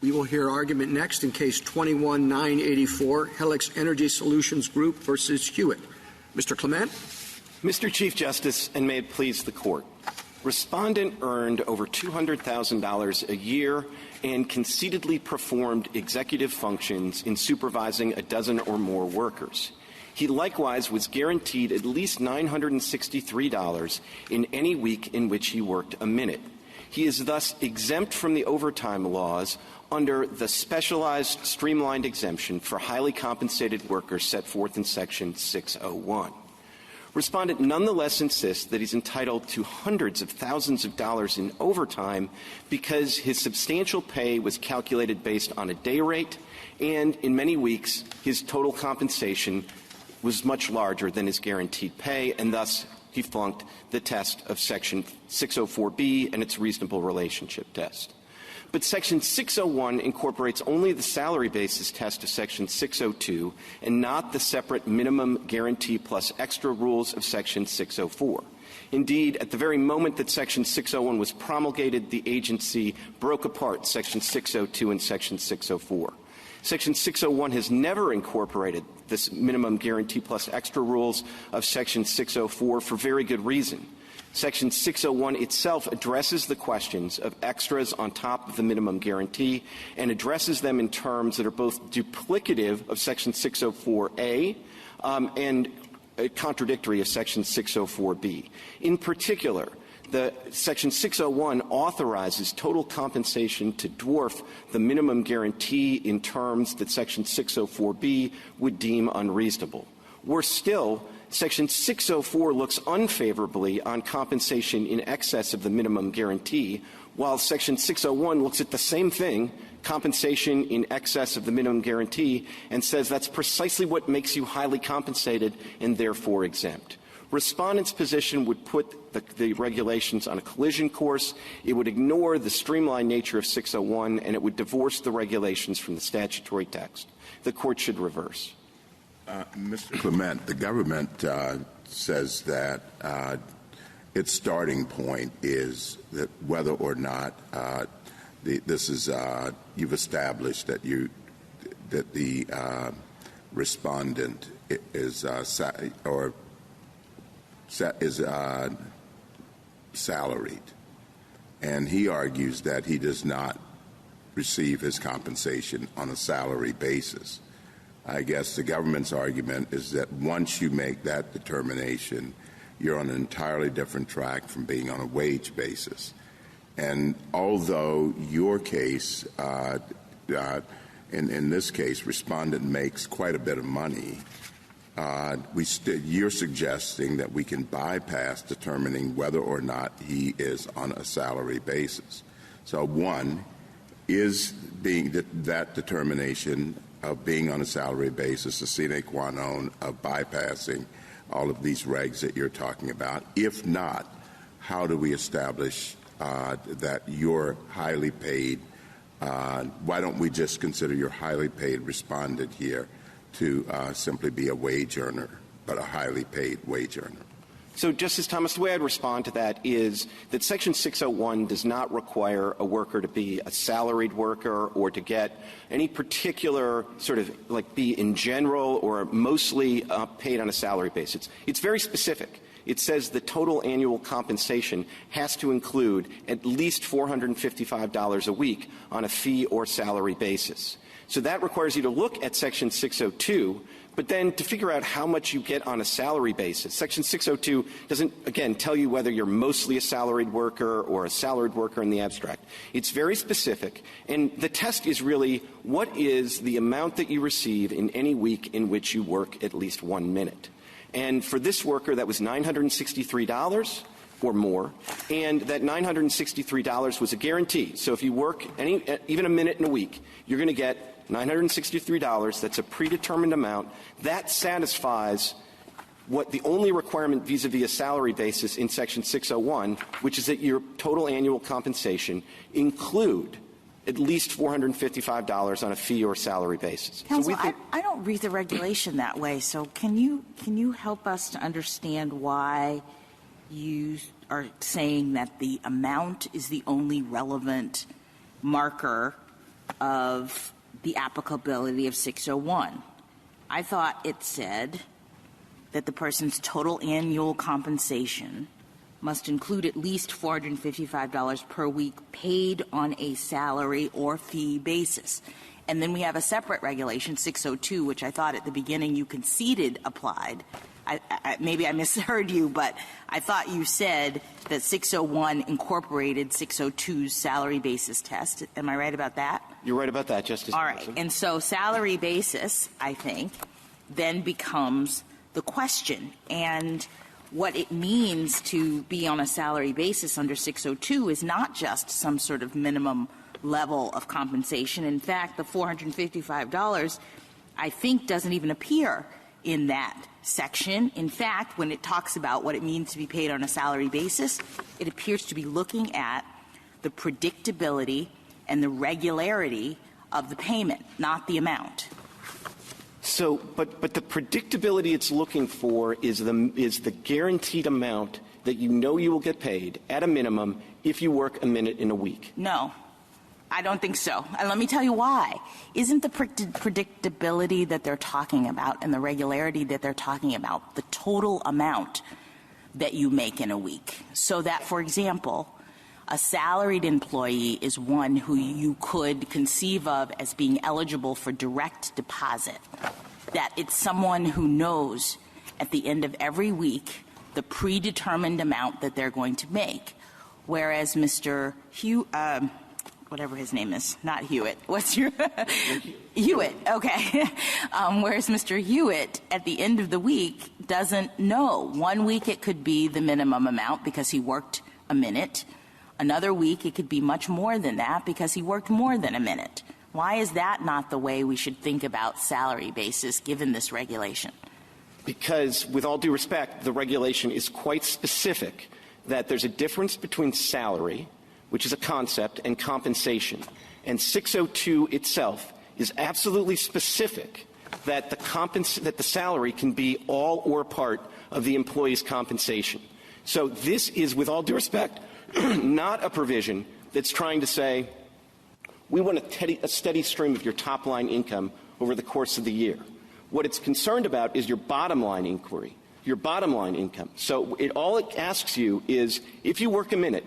We will hear argument next in Case 21-984, Helix Energy Solutions Group versus Hewitt. Mr. Clement. Mr. Chief Justice, and may it please the Court, Respondent earned over $200,000 a year and conceitedly performed executive functions in supervising a dozen or more workers. He likewise was guaranteed at least $963 in any week in which he worked a minute. He is thus exempt from the overtime laws under the specialized streamlined exemption for highly compensated workers set forth in Section 601. Respondent nonetheless insists that he's entitled to hundreds of thousands of dollars in overtime because his substantial pay was calculated based on a day rate, and in many weeks his total compensation was much larger than his guaranteed pay, and thus he flunked the test of Section 604B and its reasonable relationship test. But Section 601 incorporates only the salary basis test of Section 602 and not the separate minimum guarantee plus extra rules of Section 604. Indeed, at the very moment that Section 601 was promulgated, the agency broke apart Section 602 and Section 604. Section 601 has never incorporated this minimum guarantee plus extra rules of Section 604 for very good reason. Section 601 itself addresses the questions of extras on top of the minimum guarantee and addresses them in terms that are both duplicative of Section 604A and contradictory of Section 604B. In particular, the Section 601 authorizes total compensation to dwarf the minimum guarantee in terms that Section 604B would deem unreasonable. Worse still, Section 604 looks unfavorably on compensation in excess of the minimum guarantee, while Section 601 looks at the same thing, compensation in excess of the minimum guarantee, and says that's precisely what makes you highly compensated and therefore exempt. Respondent's position would put the regulations on a collision course. It would ignore the streamlined nature of 601, and it would divorce the regulations from the statutory text. The Court should reverse. Mr. Clement, the government says that its starting point is that whether or not you've established that the respondent is salaried, and he argues that he does not receive his compensation on a salary basis. I guess the government's argument is that once you make that determination, you're on an entirely different track from being on a wage basis. And although your case, in this case, respondent makes quite a bit of money, you're suggesting that we can bypass determining whether or not he is on a salary basis. So one, is being that determination of being on a salary basis a sine qua non of bypassing all of these regs that you're talking about? If not, how do we establish that you're highly paid? Why don't we just consider your highly paid respondent here to simply be a wage earner, but a highly paid wage earner? So, Justice Thomas, the way I'd respond to that is that Section 601 does not require a worker to be a salaried worker or to get any particular sort of be in general or mostly paid on a salary basis. It's very specific. It says the total annual compensation has to include at least $455 a week on a fee or salary basis. So that requires you to look at Section 602, but then to figure out how much you get on a salary basis. Section 602 doesn't, again, tell you whether you're mostly a salaried worker or a salaried worker in the abstract. It's very specific, and the test is really what is the amount that you receive in any week in which you work at least 1 minute. And for this worker, that was $963 or more, and that $963 was a guarantee. So if you work even a minute in a week, you're going to get $963. That's a predetermined amount. That satisfies what the only requirement vis-a-vis a salary basis in Section 601, which is that your total annual compensation include at least $455 on a fee or salary basis. Counsel, so I don't read the regulation that way. So can you help us to understand why you are saying that the amount is the only relevant marker of the applicability of 601. I thought it said that the person's total annual compensation must include at least $455 per week paid on a salary or fee basis. And then we have a separate regulation, 602, which I thought at the beginning you conceded applied. Maybe I misheard you, but I thought you said that 601 incorporated 602's salary basis test. Am I right about that? You're right about that, Justice. All right. And so salary basis, I think, then becomes the question. And what it means to be on a salary basis under 602 is not just some sort of minimum level of compensation. In fact, the $455, I think, doesn't even appear in that section. In fact, when it talks about what it means to be paid on a salary basis, it appears to be looking at the predictability and the regularity of the payment, not the amount. So, but the predictability it's looking for is the guaranteed amount that you know you will get paid at a minimum if you work a minute in a week. No, I don't think so. And let me tell you why. Isn't the predictability that they're talking about and the regularity that they're talking about the total amount that you make in a week? So that, for example, a salaried employee is one who you could conceive of as being eligible for direct deposit, that it's someone who knows at the end of every week the predetermined amount that they're going to make, whereas Mr. whatever his name is, not Hewitt. What's your Hewitt? Okay. Whereas Mr. Hewitt, at the end of the week, doesn't know. One week it could be the minimum amount because he worked a minute. Another week it could be much more than that because he worked more than a minute. Why is that not the way we should think about salary basis given this regulation? Because, with all due respect, the regulation is quite specific that there's a difference between salary, which is a concept, and compensation. And 602 itself is absolutely specific that the salary can be all or part of the employee's compensation. So this is, with all due respect, not a provision that's trying to say, we want a steady stream of your top-line income over the course of the year. What it's concerned about is your bottom-line inquiry, your bottom-line income. So all it asks you is, if you work a minute,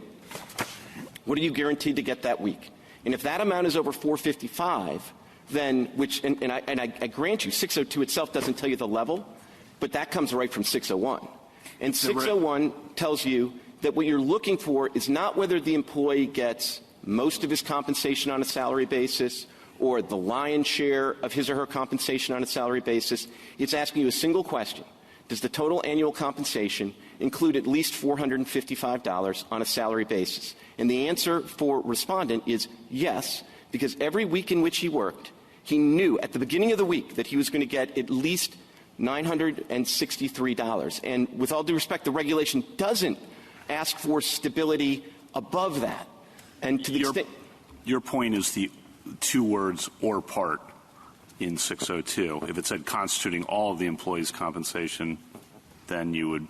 what are you guaranteed to get that week? And if that amount is over $455, then, I grant you, 602 itself doesn't tell you the level, but that comes right from 601. And 601 tells you that what you're looking for is not whether the employee gets most of his compensation on a salary basis or the lion's share of his or her compensation on a salary basis. It's asking you a single question. Does the total annual compensation include at least $455 on a salary basis? And the answer for respondent is yes, because every week in which he worked, he knew at the beginning of the week that he was going to get at least $963. And with all due respect, the regulation doesn't ask for stability above that. And to the extent your point is the two words "or part" in 602. If it said constituting all of the employee's compensation, then you would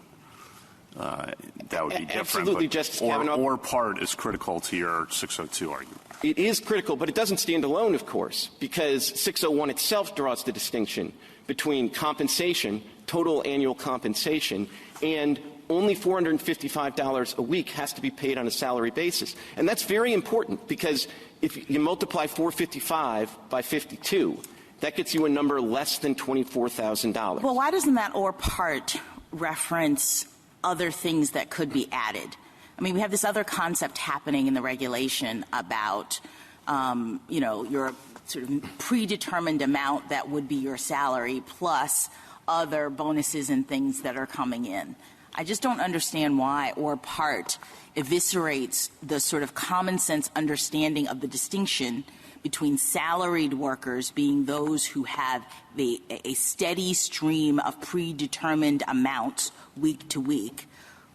that would be different. Absolutely, Justice Kavanaugh. Or part is critical to your 602 argument. It is critical, but it doesn't stand alone, of course, because 601 itself draws the distinction between compensation, total annual compensation, and only $455 a week has to be paid on a salary basis. And that's very important because if you multiply 455 by 52, that gets you a number less than $24,000. Well, why doesn't that or part reference other things that could be added? I mean, we have this other concept happening in the regulation about, your sort of predetermined amount that would be your salary plus other bonuses and things that are coming in. I just don't understand why or part eviscerates the sort of common sense understanding of the distinction between salaried workers being those who have a steady stream of predetermined amounts week to week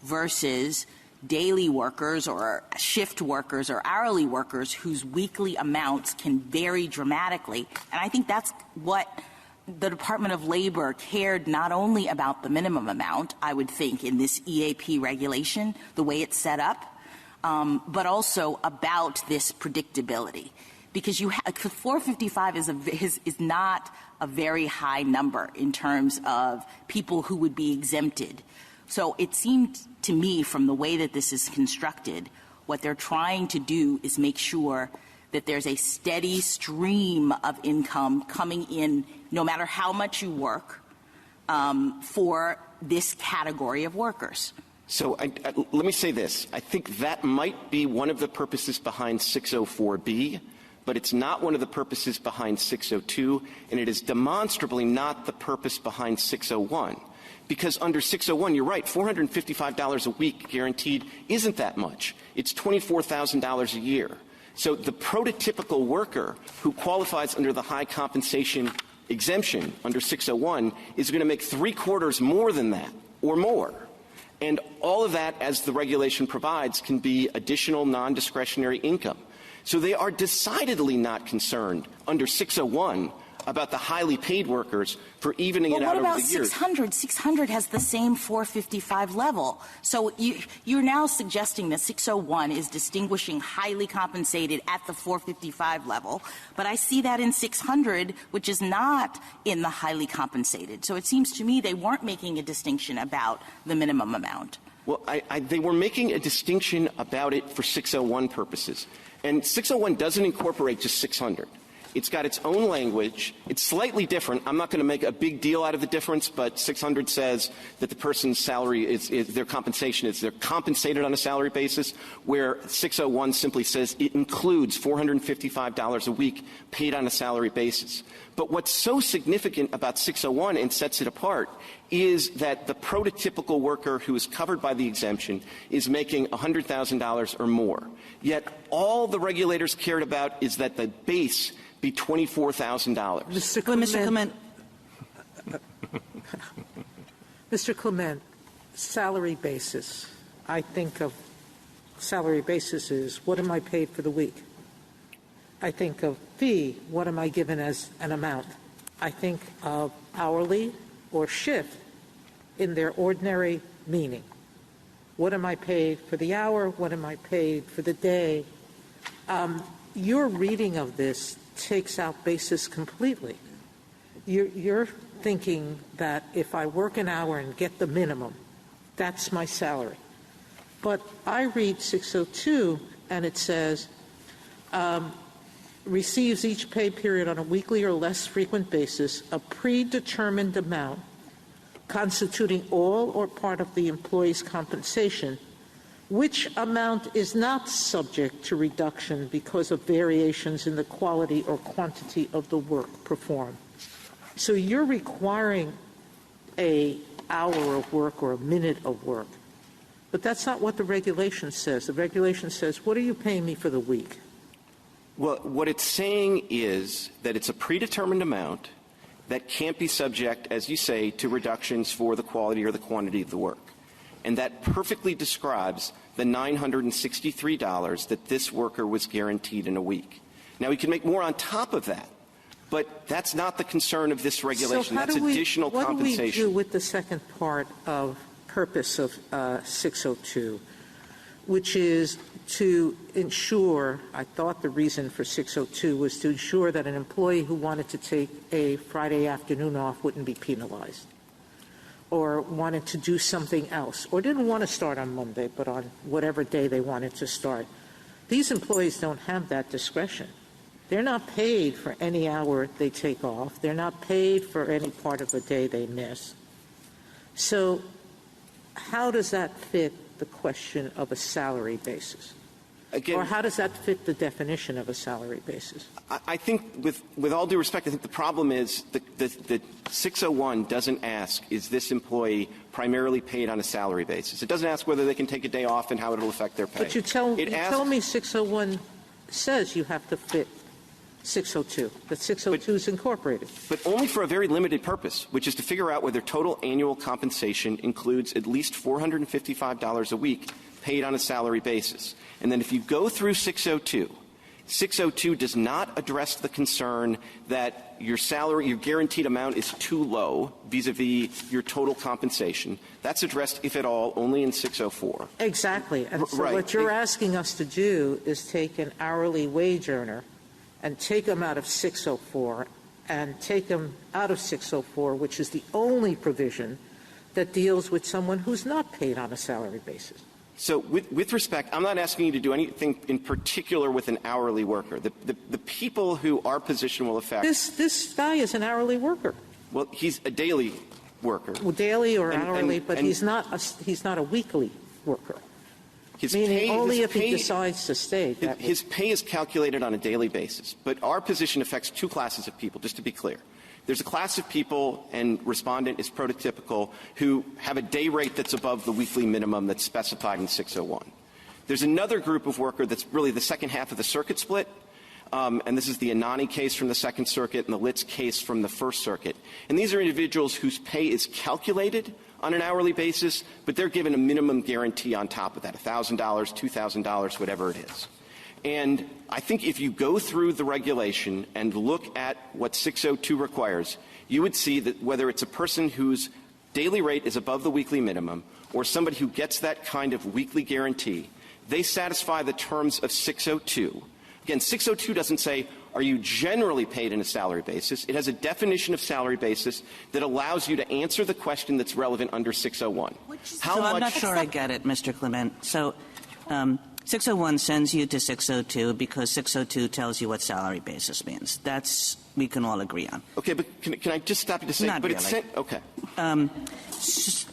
versus daily workers or shift workers or hourly workers whose weekly amounts can vary dramatically. And I think that's what the Department of Labor cared not only about the minimum amount, I would think, in this EAP regulation, the way it's set up, but also about this predictability. Because 455 is not a very high number in terms of people who would be exempted. So it seemed to me, from the way that this is constructed, what they're trying to do is make sure that there's a steady stream of income coming in, no matter how much you work, for this category of workers. So let me say this. I think that might be one of the purposes behind 604B, but it's not one of the purposes behind 602, and it is demonstrably not the purpose behind 601. Because under 601, you're right, $455 a week guaranteed isn't that much. It's $24,000 a year. So the prototypical worker who qualifies under the high compensation exemption under 601 is going to make 3/4 more than that or more. And all of that, as the regulation provides, can be additional non-discretionary income. So they are decidedly not concerned under 601 about the highly paid workers for evening it out over the years. What about 600? 600 has the same 455 level. So you're now suggesting that 601 is distinguishing highly compensated at the 455 level, but I see that in 600, which is not in the highly compensated. So it seems to me they weren't making a distinction about the minimum amount. Well, they were making a distinction about it for 601 purposes. And 601 doesn't incorporate just 600. It's got its own language. It's slightly different. I'm not going to make a big deal out of the difference, but 600 says that the person's salary is their compensation is they're compensated on a salary basis, where 601 simply says it includes $455 a week paid on a salary basis. But what's so significant about 601 and sets it apart is that the prototypical worker who is covered by the exemption is making $100,000 or more. Yet all the regulators cared about is that the base be $24,000. Mr. Clement, salary basis. I think of salary basis is what am I paid for the week? I think of fee, what am I given as an amount? I think of hourly or shift in their ordinary meaning. What am I paid for the hour? What am I paid for the day? Your reading of this takes out basis completely. You're thinking that if I work an hour and get the minimum, that's my salary. But I read 602 and it says, receives each pay period on a weekly or less frequent basis a predetermined amount constituting all or part of the employee's compensation, which amount is not subject to reduction because of variations in the quality or quantity of the work performed. So you're requiring an hour of work or a minute of work. But that's not what the regulation says. The regulation says, what are you paying me for the week? Well, what it's saying is that it's a predetermined amount that can't be subject, as you say, to reductions for the quality or the quantity of the work. And that perfectly describes the $963 that this worker was guaranteed in a week. Now, he can make more on top of that, but that's not the concern of this regulation. So that's additional compensation. What do we do with the second part of purpose of 602, which is to ensure, I thought the reason for 602 was to ensure that an employee who wanted to take a Friday afternoon off wouldn't be penalized, or wanted to do something else, or didn't want to start on Monday, but on whatever day they wanted to start. These employees don't have that discretion. They're not paid for any hour they take off. They're not paid for any part of the day they miss. So how does that fit the question of a salary basis? Again, or how does that fit the definition of a salary basis? I think, with all due respect, I think the problem is that 601 doesn't ask, is this employee primarily paid on a salary basis? It doesn't ask whether they can take a day off and how it will affect their pay. But you tell me 601 says you have to fit 602, that 602 is incorporated. But only for a very limited purpose, which is to figure out whether total annual compensation includes at least $455 a week paid on a salary basis. And then if you go through 602, 602 does not address the concern that your salary, your guaranteed amount is too low vis-a-vis your total compensation. That's addressed, if at all, only in 604. Exactly. And so right. What you're asking us to do is take an hourly wage earner and take them out of 604 and take them out of 604, which is the only provision that deals with someone who's not paid on a salary basis? So with respect, I'm not asking you to do anything in particular with an hourly worker. The people who our position will affect. This guy is an hourly worker. Well, he's a daily worker. Well, daily or hourly, but and he's not a weekly worker. His Meaning pay, only his if pay, he decides to stay. His pay is calculated on a daily basis. But our position affects two classes of people, just to be clear. There's a class of people, and respondent is prototypical, who have a day rate that's above the weekly minimum that's specified in 601. There's another group of worker that's really the second half of the circuit split, and this is the Anani case from the Second Circuit and the Litz case from the First Circuit. And these are individuals whose pay is calculated on an hourly basis, but they're given a minimum guarantee on top of that, $1,000, $2,000, whatever it is. And I think if you go through the regulation and look at what 602 requires, you would see that whether it's a person whose daily rate is above the weekly minimum or somebody who gets that kind of weekly guarantee, they satisfy the terms of 602. Again, 602 doesn't say, are you generally paid on a salary basis? It has a definition of salary basis that allows you to answer the question that's relevant under 601. I'm not sure I get it, Mr. Clement. So 601 sends you to 602 because 602 tells you what salary basis means. We can all agree on. Okay, but can I just stop you to say? Not but really. It's okay.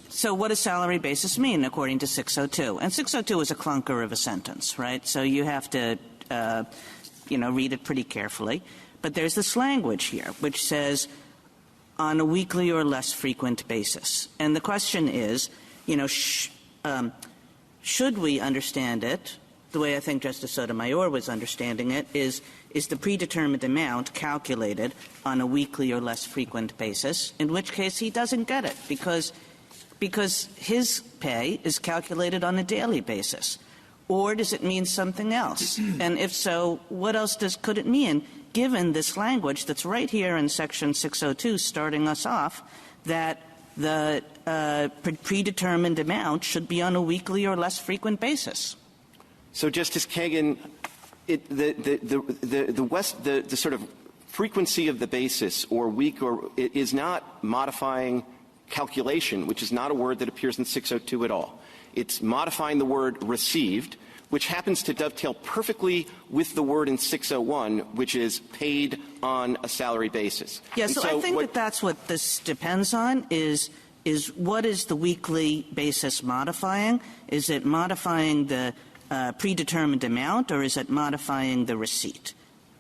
So what does salary basis mean according to 602? And 602 is a clunker of a sentence, right? So you have to read it pretty carefully. But there's this language here which says on a weekly or less frequent basis. And the question is, should we understand it the way I think Justice Sotomayor was understanding it, is the predetermined amount calculated on a weekly or less frequent basis, in which case he doesn't get it because his pay is calculated on a daily basis. Or does it mean something else? And if so, what else could it mean, given this language that's right here in Section 602 starting us off, that the predetermined amount should be on a weekly or less frequent basis? So, Justice Kagan, the sort of frequency of the basis or week is not modifying calculation, which is not a word that appears in 602 at all. It's modifying the word received, which happens to dovetail perfectly with the word in 601, which is paid on a salary basis. Yeah, so I think that's what this depends on is what is the weekly basis modifying? Is it modifying the predetermined amount, or is it modifying the receipt?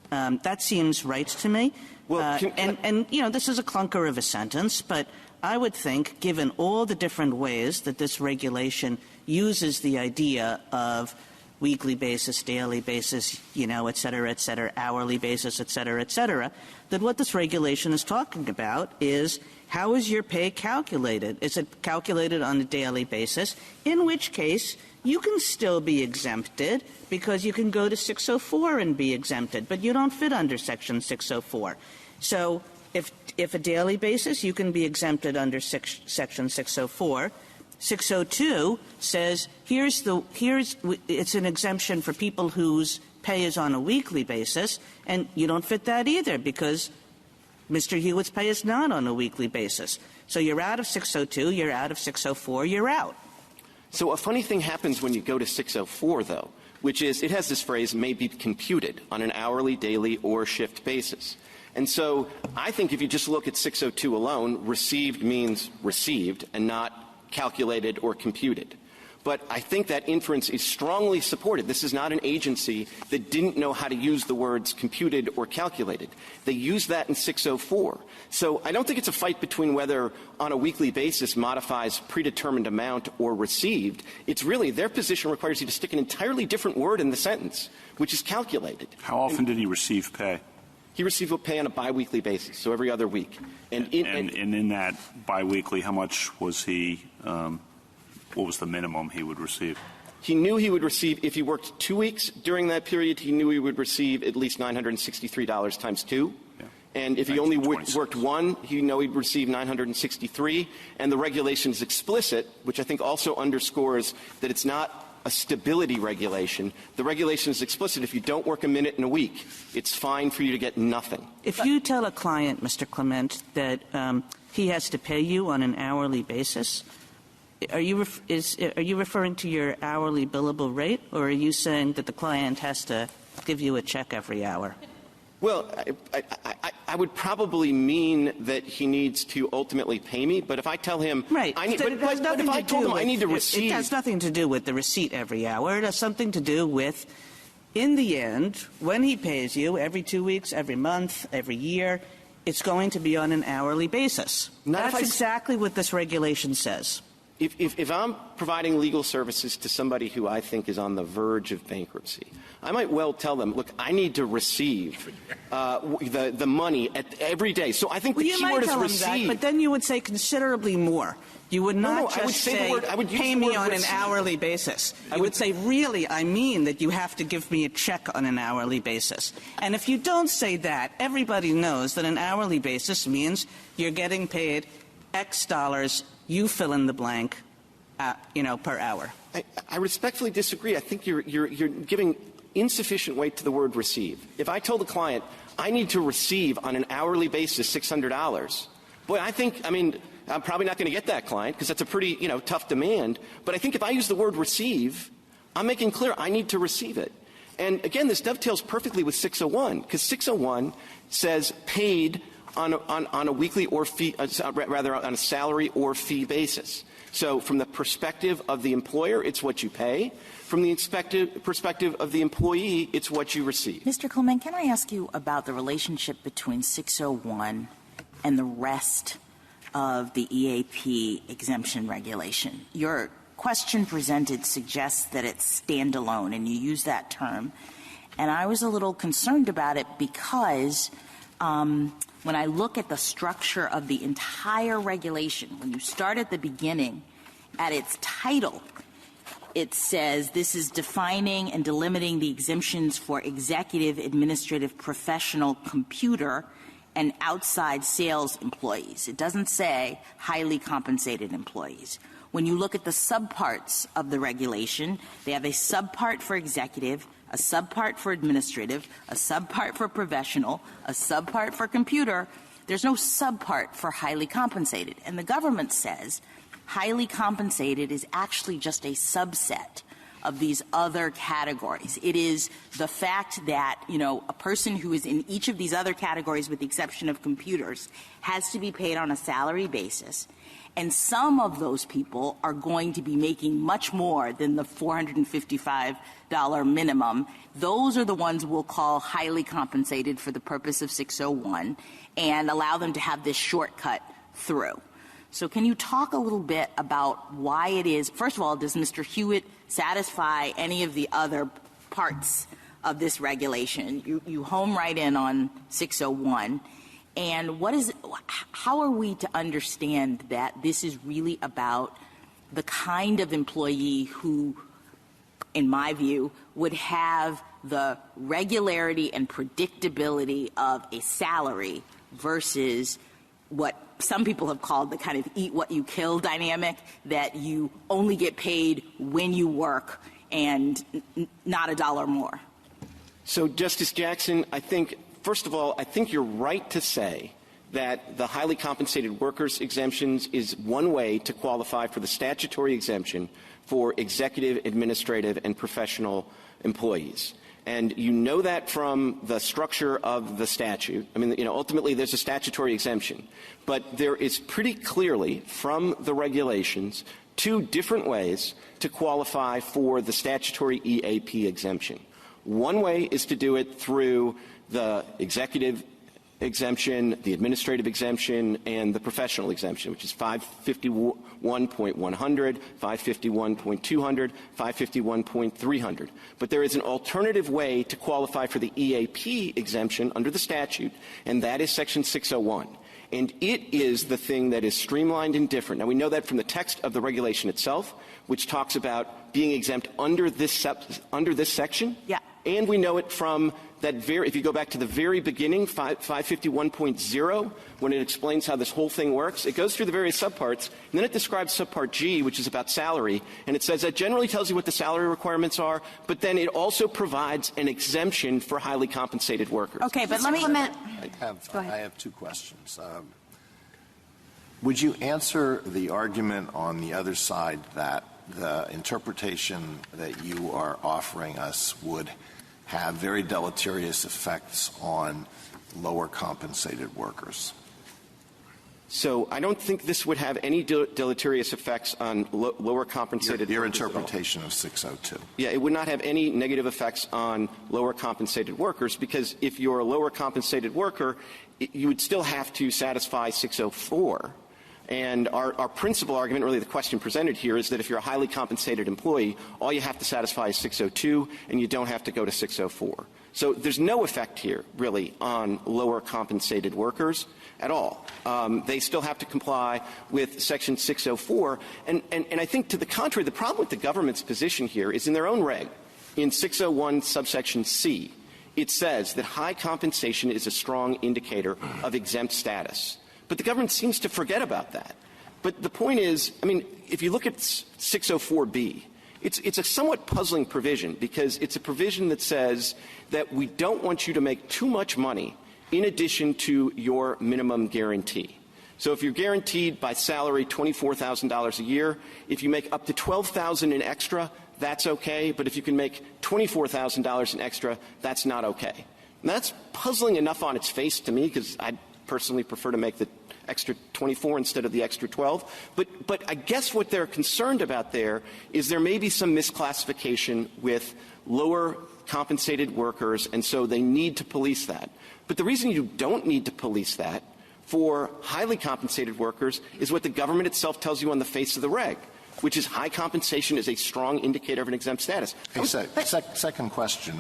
That seems right to me. Well, this is a clunker of a sentence, but I would think, given all the different ways that this regulation uses the idea of weekly basis, daily basis, et cetera, hourly basis, et cetera, that what this regulation is talking about is how is your pay calculated? Is it calculated on a daily basis? In which case, you can still be exempted because you can go to 604 and be exempted, but you don't fit under Section 604. So if a daily basis, you can be exempted under Section 604. 602 says it's an exemption for people whose pay is on a weekly basis, and you don't fit that either because Mr. Hewitt's pay is not on a weekly basis. So you're out of 602, you're out of 604, you're out. So a funny thing happens when you go to 604, though, which is it has this phrase, may be computed on an hourly, daily, or shift basis. And so I think if you just look at 602 alone, received means received and not calculated or computed. But I think that inference is strongly supported. This is not an agency that didn't know how to use the words computed or calculated. They used that in 604. So I don't think it's a fight between whether on a weekly basis modifies predetermined amount or received. It's really their position requires you to stick an entirely different word in the sentence, which is calculated. How often did he receive pay? He received pay on a biweekly basis, so every other week. And in that biweekly, how much was he what was the minimum he would receive? He knew he would receive, if he worked 2 weeks during that period, he knew he would receive at least $963 times 2. Yeah. And if he only worked one, he knew he'd receive $963. And the regulation is explicit, which I think also underscores that it's not a stability regulation. The regulation is explicit. If you don't work a minute in a week, it's fine for you to get nothing. If you tell a client, Mr. Clement, that he has to pay you on an hourly basis, are you referring to your hourly billable rate, or are you saying that the client has to give you a check every hour? Well, I would probably mean that he needs to ultimately pay me, but if I tell him, right. but if I told him I need to receive. It has nothing to do with the receipt every hour. It has something to do with, in the end, when he pays you, every 2 weeks, every month, every year, it's going to be on an hourly basis. That's exactly what this regulation says. If I'm providing legal services to somebody who I think is on the verge of bankruptcy, I might well tell them, look, I need to receive the money every day. So I think the key word is receive. You might tell them that, but then you would say considerably more. You would not just say pay me on an hourly basis. You would say, really, I mean that you have to give me a check on an hourly basis. And if you don't say that, everybody knows that an hourly basis means you're getting paid X dollars, you fill in the blank, per hour. I respectfully disagree. I think you're giving insufficient weight to the word receive. If I told the client, I need to receive on an hourly basis $600, boy, I'm probably not going to get that client because that's a pretty, tough demand. But I think if I use the word receive, I'm making clear I need to receive it. And again, this dovetails perfectly with 601 because 601 says paid on a weekly or fee, rather on a salary or fee basis. So from the perspective of the employer, it's what you pay. From the perspective of the employee, it's what you receive. Mr. Clement, can I ask you about the relationship between 601 and the rest of the EAP exemption regulation? Your question presented suggests that it's standalone, and you use that term. And I was a little concerned about it because when I look at the structure of the entire regulation, when you start at the beginning, at its title, it says this is defining and delimiting the exemptions for executive, administrative, professional, computer, and outside sales employees. It doesn't say highly compensated employees. When you look at the subparts of the regulation, they have a subpart for executive, a subpart for administrative, a subpart for professional, a subpart for computer. There's no subpart for highly compensated. And the government says highly compensated is actually just a subset of these other categories. It is the fact that, a person who is in each of these other categories, with the exception of computers, has to be paid on a salary basis. And some of those people are going to be making much more than the $455 minimum. Those are the ones we'll call highly compensated for the purpose of 601 and allow them to have this shortcut through. So can you talk a little bit about why it is, first of all, does Mr. Hewitt satisfy any of the other parts of this regulation? You home right in on 601. And how are we to understand that this is really about the kind of employee who, in my view, would have the regularity and predictability of a salary versus what some people have called the kind of eat what you kill dynamic, that you only get paid when you work and not a dollar more? So, Justice Jackson, first of all, I think you're right to say that the highly compensated workers exemptions is one way to qualify for the statutory exemption for executive, administrative, and professional employees. And you know that from the structure of the statute. Ultimately there's a statutory exemption. But there is pretty clearly from the regulations two different ways to qualify for the statutory EAP exemption. One way is to do it through the executive exemption, the administrative exemption, and the professional exemption, which is 551.100, 551.200, 551.300. But there is an alternative way to qualify for the EAP exemption under the statute, and that is Section 601. And it is the thing that is streamlined and different. Now, we know that from the text of the regulation itself, which talks about being exempt under this section. Yeah. And we know it from if you go back to the very beginning, 551.0, when it explains how this whole thing works, it goes through the various subparts, and then it describes subpart G, which is about salary, and it says that generally tells you what the salary requirements are, but then it also provides an exemption for highly compensated workers. Okay, but let me comment. I have two questions. Would you answer the argument on the other side that the interpretation that you are offering us would have very deleterious effects on lower compensated workers? So I don't think this would have any deleterious effects on lower compensated Your workers. interpretation of 602. Yeah, it would not have any negative effects on lower compensated workers, because if you're a lower compensated worker, you would still have to satisfy 604. And our principal argument, really the question presented here, is that if you're a highly compensated employee, all you have to satisfy is 602, and you don't have to go to 604. So there's no effect here, really, on lower compensated workers at all. They still have to comply with Section 604. And I think, to the contrary, the problem with the government's position here is in their own reg. In 601 subsection C, it says that high compensation is a strong indicator of exempt status. But the government seems to forget about that. But the point is, I mean, if you look at 604B, it's a somewhat puzzling provision, because it's a provision that says that we don't want you to make too much money in addition to your minimum guarantee. So if you're guaranteed by salary $24,000 a year, if you make up to $12,000 in extra, that's okay. But if you can make $24,000 in extra, that's not okay. And that's puzzling enough on its face to me, because I personally prefer to make the extra 24 instead of the extra 12. But I guess what they're concerned about there is there may be some misclassification with lower compensated workers, and so they need to police that. But the reason you don't need to police that for highly compensated workers is what the government itself tells you on the face of the reg, which is high compensation is a strong indicator of an exempt status. Second question.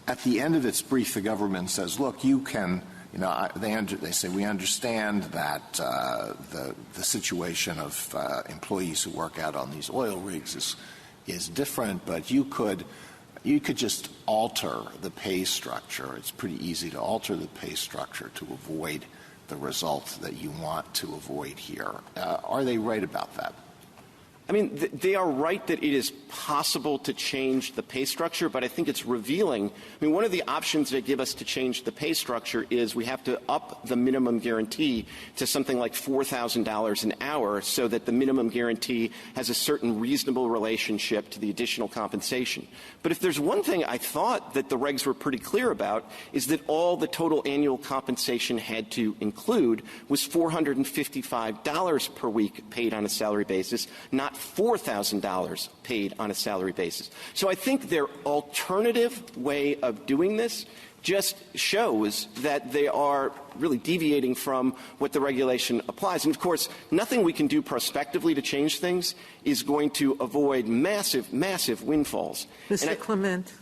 At the end of its brief, the government says, look, you can – they say we understand that the situation of employees who work out on these oil rigs is different, but you could just alter the pay structure. It's pretty easy to alter the pay structure to avoid the result that you want to avoid here. Are they right about that? I mean, they are right that it is possible to change the pay structure, but I think it's revealing. I mean, one of the options they give us to change the pay structure is we have to up the minimum guarantee to something like $4,000 an hour, so that the minimum guarantee has a certain reasonable relationship to the additional compensation. But if there's one thing I thought that the regs were pretty clear about, is that all the total annual compensation had to include was $455 per week paid on a salary basis, not $4,000 paid on a salary basis. So I think their alternative way of doing this just shows that they are really deviating from what the regulation applies. And, of course, nothing we can do prospectively to change things is going to avoid massive, massive windfalls. Mr. Clement,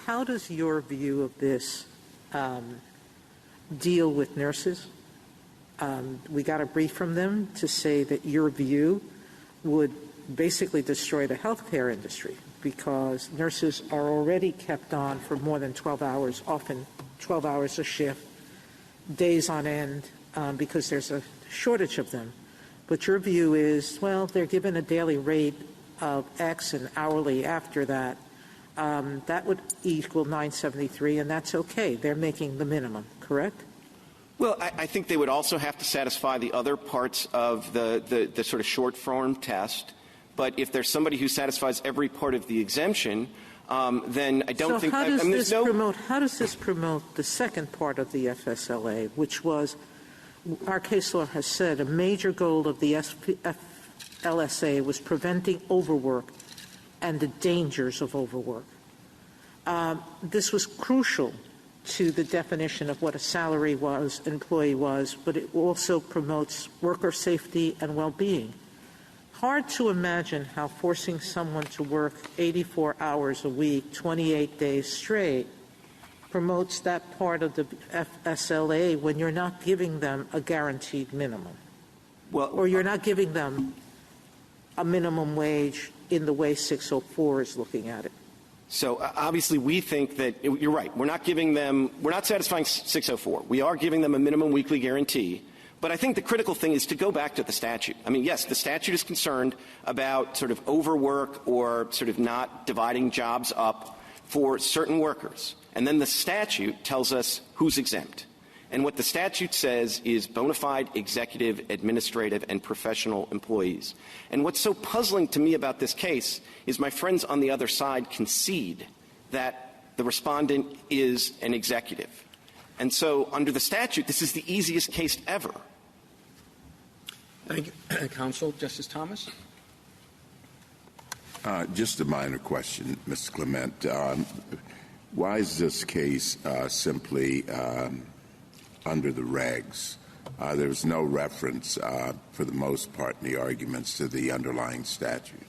how does your view of this deal with nurses? We got a brief from them to say that your view would basically destroy the healthcare industry, because nurses are already kept on for more than 12 hours, often 12 hours a shift, days on end, because there's a shortage of them. But your view is, well, they're given a daily rate of X and hourly after that. That would equal $973, and that's okay. They're making the minimum, correct? Well, I think they would also have to satisfy the other parts of the sort of short-form test. But if there's somebody who satisfies every part of the exemption, then I don't think... How does this promote the second part of the FSLA, which was, our case law has said, a major goal of the LSA was preventing overwork and the dangers of overwork. This was crucial to the definition of what a salary was, employee was, but it also promotes worker safety and well-being. Hard to imagine how forcing someone to work 84 hours a week, 28 days straight, promotes that part of the FSLA when you're not giving them a guaranteed minimum. Or you're not giving them a minimum wage in the way 604 is looking at it. So obviously we think that you're right. We're not satisfying 604. We are giving them a minimum weekly guarantee. But I think the critical thing is to go back to the statute. I mean, yes, the statute is concerned about sort of overwork or sort of not dividing jobs up for certain workers. And then the statute tells us who's exempt. And what the statute says is bona fide executive, administrative, and professional employees. And what's so puzzling to me about this case is my friends on the other side concede that the respondent is an executive. And so under the statute, this is the easiest case ever. Thank you. Counsel, Justice Thomas? Just a minor question, Mr. Clement. Why is this case simply under the regs? There's no reference, for the most part, in the arguments to the underlying statute.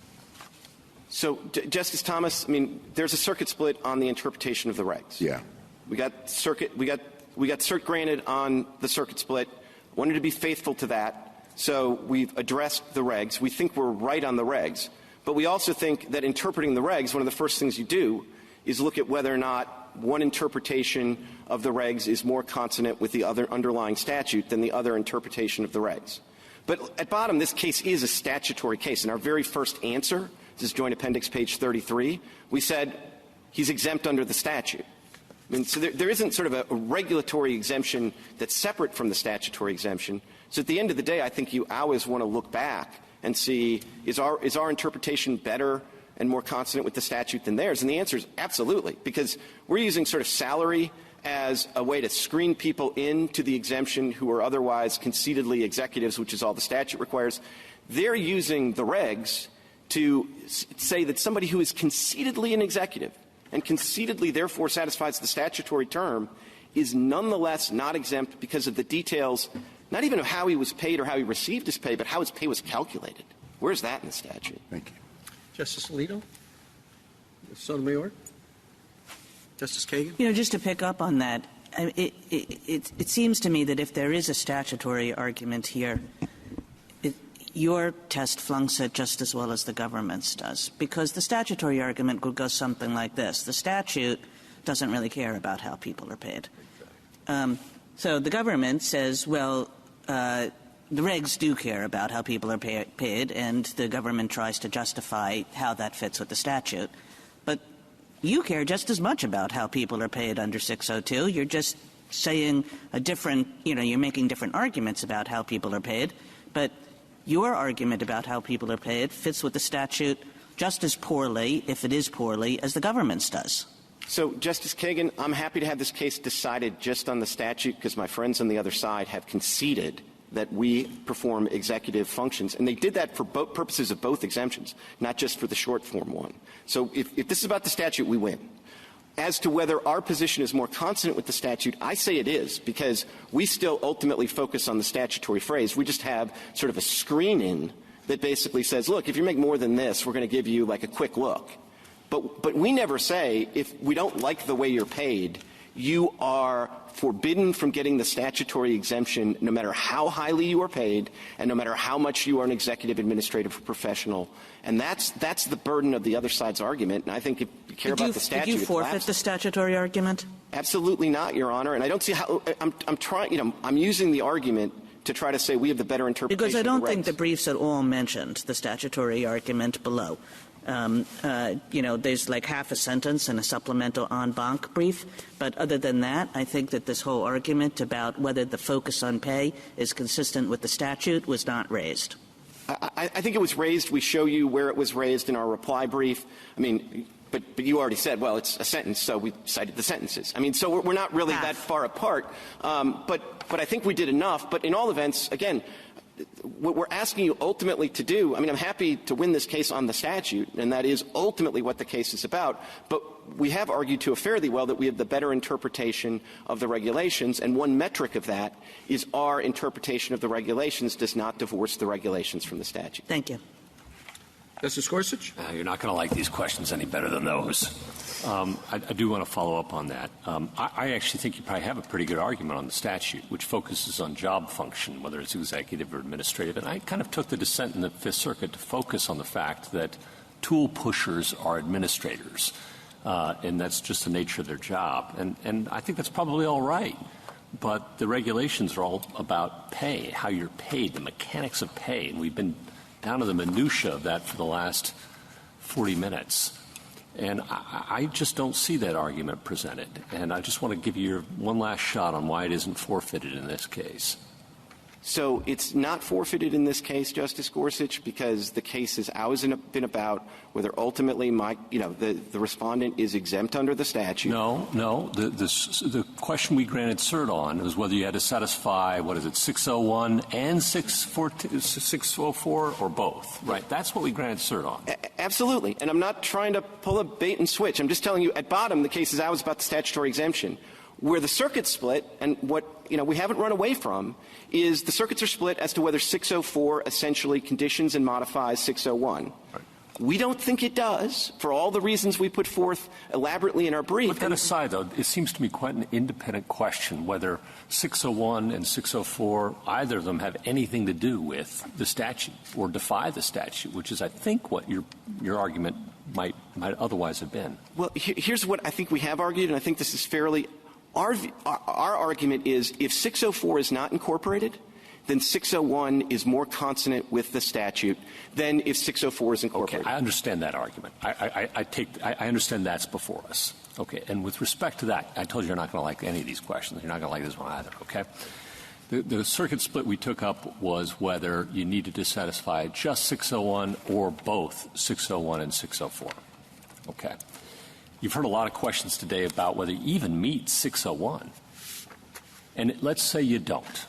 So, Justice Thomas, I mean, there's a circuit split on the interpretation of the regs. Yeah. We got cert granted on the circuit split. Wanted to be faithful to that. So we've addressed the regs. We think we're right on the regs. But we also think that interpreting the regs, one of the first things you do is look at whether or not one interpretation of the regs is more consonant with the other underlying statute than the other interpretation of the regs. But at bottom, this case is a statutory case. In our very first answer, this is Joint Appendix page 33, we said he's exempt under the statute. I mean, so there isn't sort of a regulatory exemption that's separate from the statutory exemption. So at the end of the day, I think you always want to look back and see, is our interpretation better and more consonant with the statute than theirs? And the answer is absolutely, because we're using sort of salary as a way to screen people into the exemption who are otherwise concededly executives, which is all the statute requires. They're using the regs to say that somebody who is concededly an executive and concededly therefore satisfies the statutory term is nonetheless not exempt because of the details, not even of how he was paid or how he received his pay, but how his pay was calculated. Where's that in the statute? Thank you. Justice Alito? Sotomayor? Justice Kagan? You know, just to pick up on that, it seems to me that if there is a statutory argument here, your test flunks it just as well as the government's does, because the statutory argument would go something like this. The statute doesn't really care about how people are paid. So the government says, well, the regs do care about how people are paid, and the government tries to justify how that fits with the statute. But you care just as much about how people are paid under 602. You're just saying a different, you're making different arguments about how people are paid, but your argument about how people are paid fits with the statute just as poorly, if it is poorly, as the government's does. So, Justice Kagan, I'm happy to have this case decided just on the statute because my friends on the other side have conceded that we perform executive functions. And they did that for both purposes of both exemptions, not just for the short form one. So if this is about the statute, we win. As to whether our position is more consonant with the statute, I say it is, because we still ultimately focus on the statutory phrase. We just have sort of a screen-in that basically says, look, if you make more than this, we're going to give you like a quick look. But we never say, if we don't like the way you're paid, you are forbidden from getting the statutory exemption no matter how highly you are paid and no matter how much you are an executive, administrative, professional. And that's the burden of the other side's argument. And I think if you care about the statute, did you forfeit the statutory argument? Absolutely not, Your Honor. And I don't see how I'm trying. I'm using the argument to try to say we have the better interpretation. Because I don't of the regs. think the briefs at all mentioned the statutory argument below. There's like half a sentence in a supplemental en banc brief. But other than that, I think that this whole argument about whether the focus on pay is consistent with the statute was not raised. I think it was raised. We show you where it was raised in our reply brief. I mean, but you already said, well, it's a sentence, so we cited the sentences. I mean, so we're not really that far apart. But I think we did enough. But in all events, again, what we're asking you ultimately to do, I mean, I'm happy to win this case on the statute, and that is ultimately what the case is about. But we have argued to a fairly well that we have the better interpretation of the regulations, and one metric of that is our interpretation of the regulations does not divorce the regulations from the statute. Thank you. Justice Gorsuch? You're not going to like these questions any better than those. I do want to follow up on that. I actually think you probably have a pretty good argument on the statute, which focuses on job function, whether it's executive or administrative. And I kind of took the dissent in the Fifth Circuit to focus on the fact that tool pushers are administrators. and that's just the nature of their job. And I think that's probably all right. But the regulations are all about pay, how you're paid, the mechanics of pay. And we've been down to the minutia of that for the last 40 minutes. And I just don't see that argument presented. And I just want to give you one last shot on why it isn't forfeited in this case. So it's not forfeited in this case, Justice Gorsuch, because the case has always been about whether ultimately the respondent is exempt under the statute. No. The question we granted cert on was whether you had to satisfy, 601 and 604 or both, right? That's what we granted cert on. Absolutely. And I'm not trying to pull a bait and switch. I'm just telling you, at bottom, the case is always about the statutory exemption. Where the circuit split, and what we haven't run away from, is the circuits are split as to whether 604 essentially conditions and modifies 601. Right. We don't think it does, for all the reasons we put forth elaborately in our brief. Put that aside, though, it seems to me quite an independent question whether 601 and 604, either of them have anything to do with the statute or defy the statute, which is, I think, what your argument might otherwise have been. Well, here's what I think we have argued, and I think this is fairly. Our argument is if 604 is not incorporated, then 601 is more consonant with the statute than if 604 is incorporated. Okay, I understand that argument. I understand that's before us. Okay, and with respect to that, I told you you're not going to like any of these questions. You're not going to like this one either, okay? The circuit split we took up was whether you needed to satisfy just 601 or both 601 and 604. Okay. You've heard a lot of questions today about whether you even meet 601. And let's say you don't,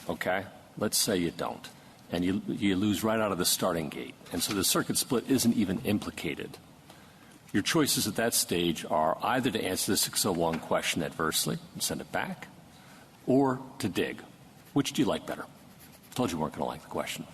okay? Let's say you don't. And you lose right out of the starting gate. And so the circuit split isn't even implicated. Your choices at that stage are either to answer the 601 question adversely and send it back, or to dig. Which do you like better? I told you weren't going to like the question.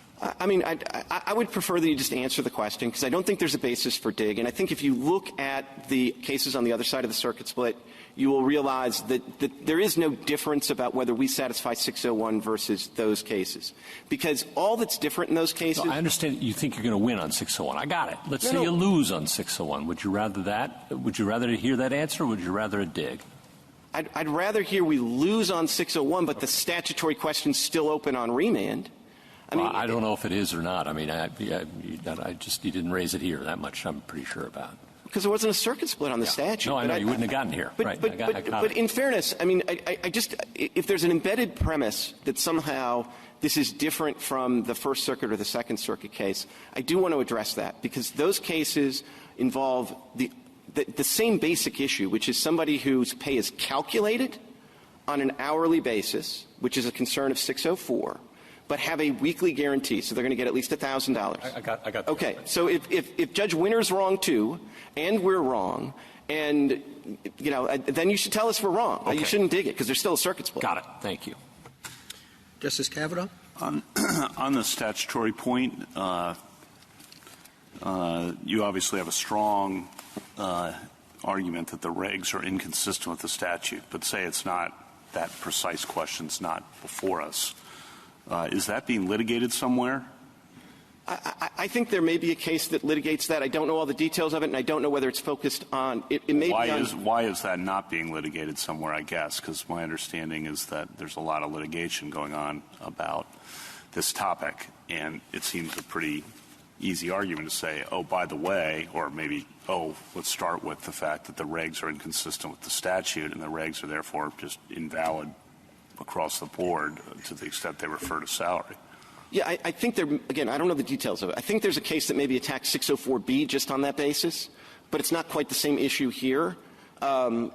I mean, I would prefer that you just answer the question, because I don't think there's a basis for dig. And I think if you look at the cases on the other side of the circuit split, you will realize that there is no difference about whether we satisfy 601 versus those cases. Because all that's different in those cases. No, I understand you think you're going to win on 601. I got it. Let's say you lose on 601. Would you rather that? Would you rather hear that answer, or would you rather a dig? I'd rather hear we lose on 601, but the statutory question's still open on remand. I don't know if it is or not. I mean, you didn't raise it here. That much I'm pretty sure about. Because there wasn't a circuit split on the statute. No, I know. You wouldn't have gotten here. But in fairness, I mean, if there's an embedded premise that somehow this is different from the First Circuit or the Second Circuit case, I do want to address that, because those cases involve the same basic issue, which is somebody whose pay is calculated on an hourly basis, which is a concern of 604, but have a weekly guarantee, so they're going to get at least $1,000. I got okay, so if Judge Winter's wrong too, and we're wrong, and then you should tell us we're wrong. Okay. You shouldn't dig it, because there's still a circuit split. Got it. Thank you. Justice Kavanaugh? On the statutory point, you obviously have a strong argument that the regs are inconsistent with the statute, but say it's not, that precise question's not before us. Is that being litigated somewhere? I think there may be a case that litigates that. I don't know all the details of it, and I don't know whether it's focused on it. May why be on, is that not being litigated somewhere, I guess? Because my understanding is that there's a lot of litigation going on about this topic, and it seems a pretty easy argument to say, oh, by the way, or maybe, let's start with the fact that the regs are inconsistent with the statute, and the regs are therefore just invalid across the board to the extent they refer to salary. Yeah, I think again, I don't know the details of it. I think there's a case that maybe attacks 604B just on that basis, but it's not quite the same issue here. But, I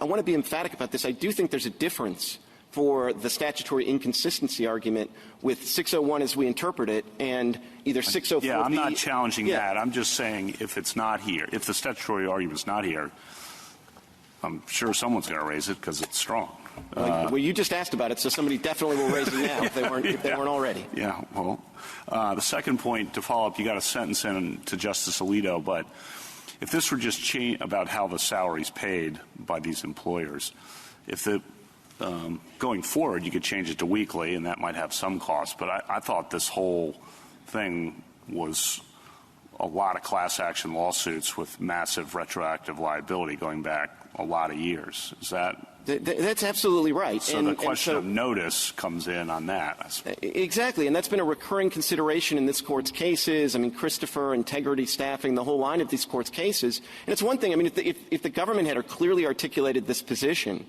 want to be emphatic about this. I do think there's a difference for the statutory inconsistency argument with 601 as we interpret it and either 604B. Yeah, I'm not challenging that. I'm just saying if it's not here, if the statutory argument's not here, I'm sure someone's going to raise it because it's strong. Well, you just asked about it, so somebody definitely will raise it now if they weren't already. Yeah, well, the second point, to follow up, you got a sentence in to Justice Alito, but if this were just about how the salary's paid by these employers, if going forward you could change it to weekly, and that might have some cost, but I thought this whole thing was a lot of class action lawsuits with massive retroactive liability going back a lot of years. Is that? That's absolutely right. So the question of notice comes in on that. Exactly, and that's been a recurring consideration in this court's cases. I mean, Christopher, integrity, staffing, the whole line of these court's cases. And it's one thing, I mean, if the government had clearly articulated this position,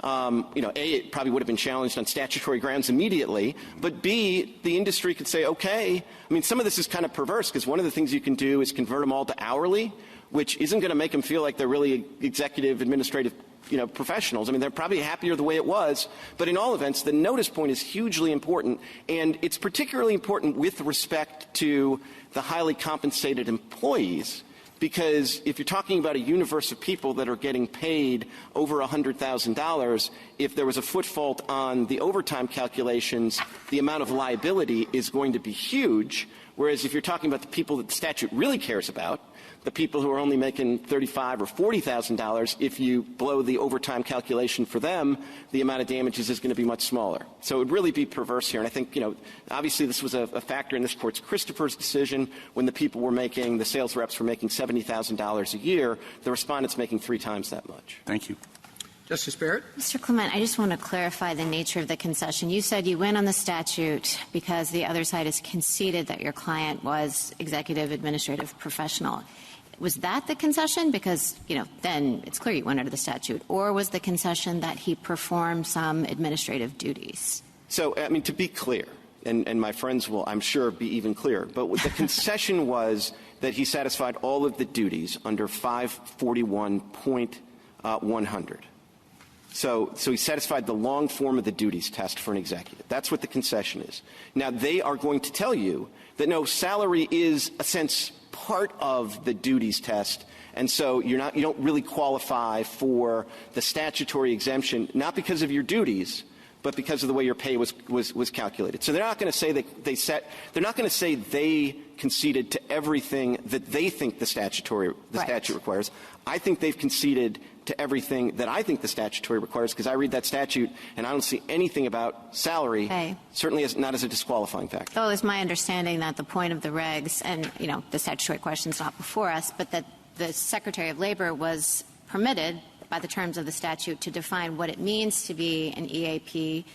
A, it probably would have been challenged on statutory grounds immediately, but B, the industry could say, okay. I mean, some of this is kind of perverse because one of the things you can do is convert them all to hourly, which isn't going to make them feel like they're really executive, administrative professionals. I mean, they're probably happier the way it was. But in all events, the notice point is hugely important, and it's particularly important with respect to the highly compensated employees, because if you're talking about a universe of people that are getting paid over $100,000, if there was a foot fault on the overtime calculations, the amount of liability is going to be huge, whereas if you're talking about the people that the statute really cares about, the people who are only making $35,000 or $40,000, if you blow the overtime calculation for them, the amount of damages is going to be much smaller. So it would really be perverse here. And I think, obviously this was a factor in this court's Christopher's decision when the sales reps were making $70,000 a year, the respondent's making 3 times that much. Thank you. Justice Barrett? Mr. Clement, I just want to clarify the nature of the concession. You said you went on the statute because the other side has conceded that your client was executive administrative professional. Was that the concession? Because, then it's clear you went under the statute. Or was the concession that he performed some administrative duties? So, I mean, to be clear, and my friends will, I'm sure, be even clearer, but the concession was that he satisfied all of the duties under 541.100. So he satisfied the long form of the duties test for an executive. That's what the concession is. Now, they are going to tell you that, no, salary is, a sense, part of the duties test, and so you don't really qualify for the statutory exemption, not because of your duties, but because of the way your pay was calculated. So they're not going to say they're not going to say they conceded to everything that they think the statute requires. I think they've conceded to everything that I think the statutory requires, because I read that statute and I don't see anything about salary, certainly not as a disqualifying factor. Well, it's my understanding that the point of the regs, and the statutory question is not before us, but that the Secretary of Labor was permitted by the terms of the statute to define what it means to be an EAP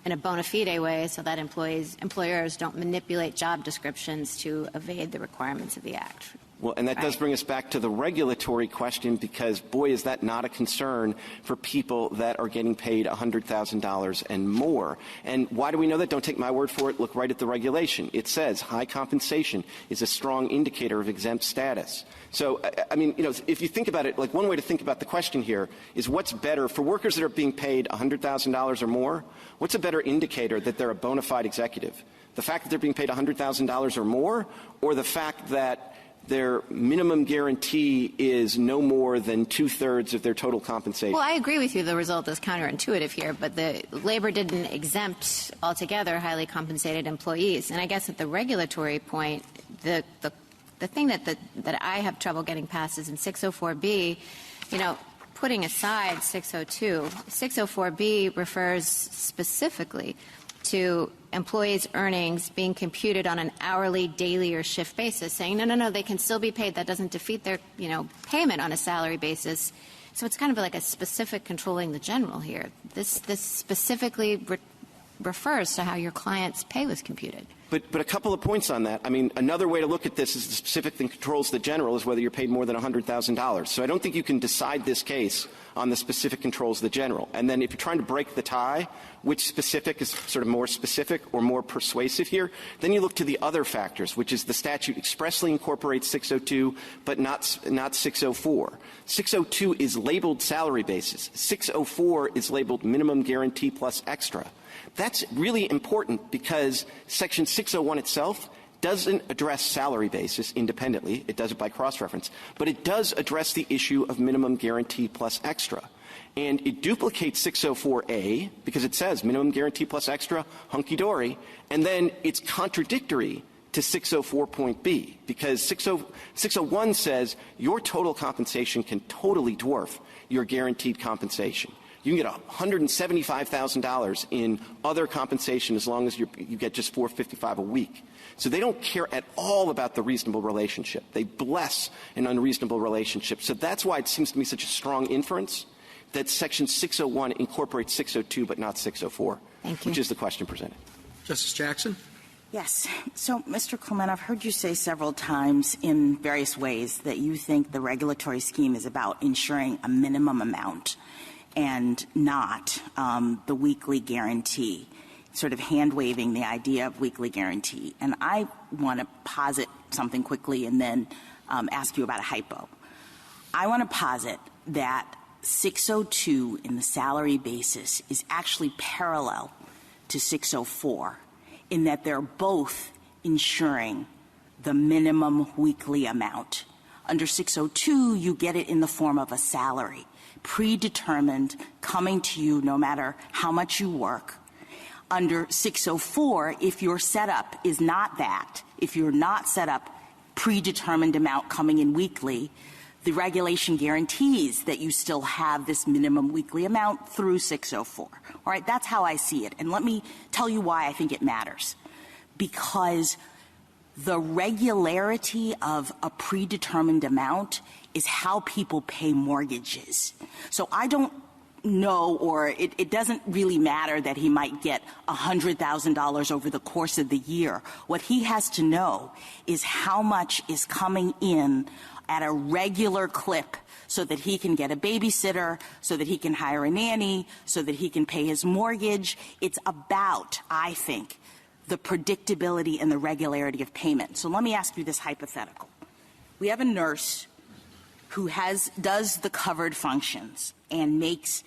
in a bona fide way, so that employers don't manipulate job descriptions to evade the requirements of the Act. Well, and that does bring us back to the regulatory question, because, boy, is that not a concern for people that are getting paid $100,000 and more. And why do we know that? Don't take my word for it. Look right at the regulation. It says high compensation is a strong indicator of exempt status. So, I mean, if you think about it, like, one way to think about the question here is what's better for workers that are being paid $100,000 or more? What's a better indicator that they're a bona fide executive? The fact that they're being paid $100,000 or more, or the fact that their minimum guarantee is no more than 2/3 of their total compensation? Well, I agree with you. The result is counterintuitive here, but the labor didn't exempt altogether highly compensated employees. And I guess at the regulatory point, the thing that I have trouble getting past is in 604B, putting aside 602, 604B refers specifically to employees' earnings being computed on an hourly, daily, or shift basis, saying, no, they can still be paid. That doesn't defeat their, payment on a salary basis. So it's kind of like a specific controlling the general here. This specifically refers to how your client's pay was computed. But a couple of points on that. I mean, another way to look at this is the specific thing controls the general is whether you're paid more than $100,000. So I don't think you can decide this case on the specific controls the general. And then if you're trying to break the tie, which specific is sort of more specific or more persuasive here, then you look to the other factors, which is the statute expressly incorporates 602, but not 604. 602 is labeled salary basis. 604 is labeled minimum guarantee plus extra. That's really important because Section 601 itself doesn't address salary basis independently. It does it by cross-reference. But it does address the issue of minimum guarantee plus extra. And it duplicates 604A because it says minimum guarantee plus extra, hunky-dory. And then it's contradictory to 604.B because 601 says your total compensation can totally dwarf your guaranteed compensation. You can get $175,000 in other compensation as long as you get just $455 a week. So they don't care at all about the reasonable relationship. They bless an unreasonable relationship. So that's why it seems to me such a strong inference that Section 601 incorporates 602 but not 604, which is the question presented. Justice Jackson? Yes. So, Mr. Clement, I've heard you say several times in various ways that you think the regulatory scheme is about ensuring a minimum amount and not the weekly guarantee, sort of hand-waving the idea of weekly guarantee. And I want to posit something quickly and then ask you about a hypo. I want to posit that 602 in the salary basis is actually parallel to 604 in that they're both ensuring the minimum weekly amount. Under 602, you get it in the form of a salary, predetermined, coming to you no matter how much you work. Under 604, if your setup is not that, if you're not set up predetermined amount coming in weekly, the regulation guarantees that you still have this minimum weekly amount through 604. All right, that's how I see it. And let me tell you why I think it matters. Because the regularity of a predetermined amount is how people pay mortgages. So I don't know, or it doesn't really matter that he might get $100,000 over the course of the year. What he has to know is how much is coming in at a regular clip so that he can get a babysitter, so that he can hire a nanny, so that he can pay his mortgage. It's about, I think, the predictability and the regularity of payment. So let me ask you this hypothetical. We have a nurse who does the covered functions and makes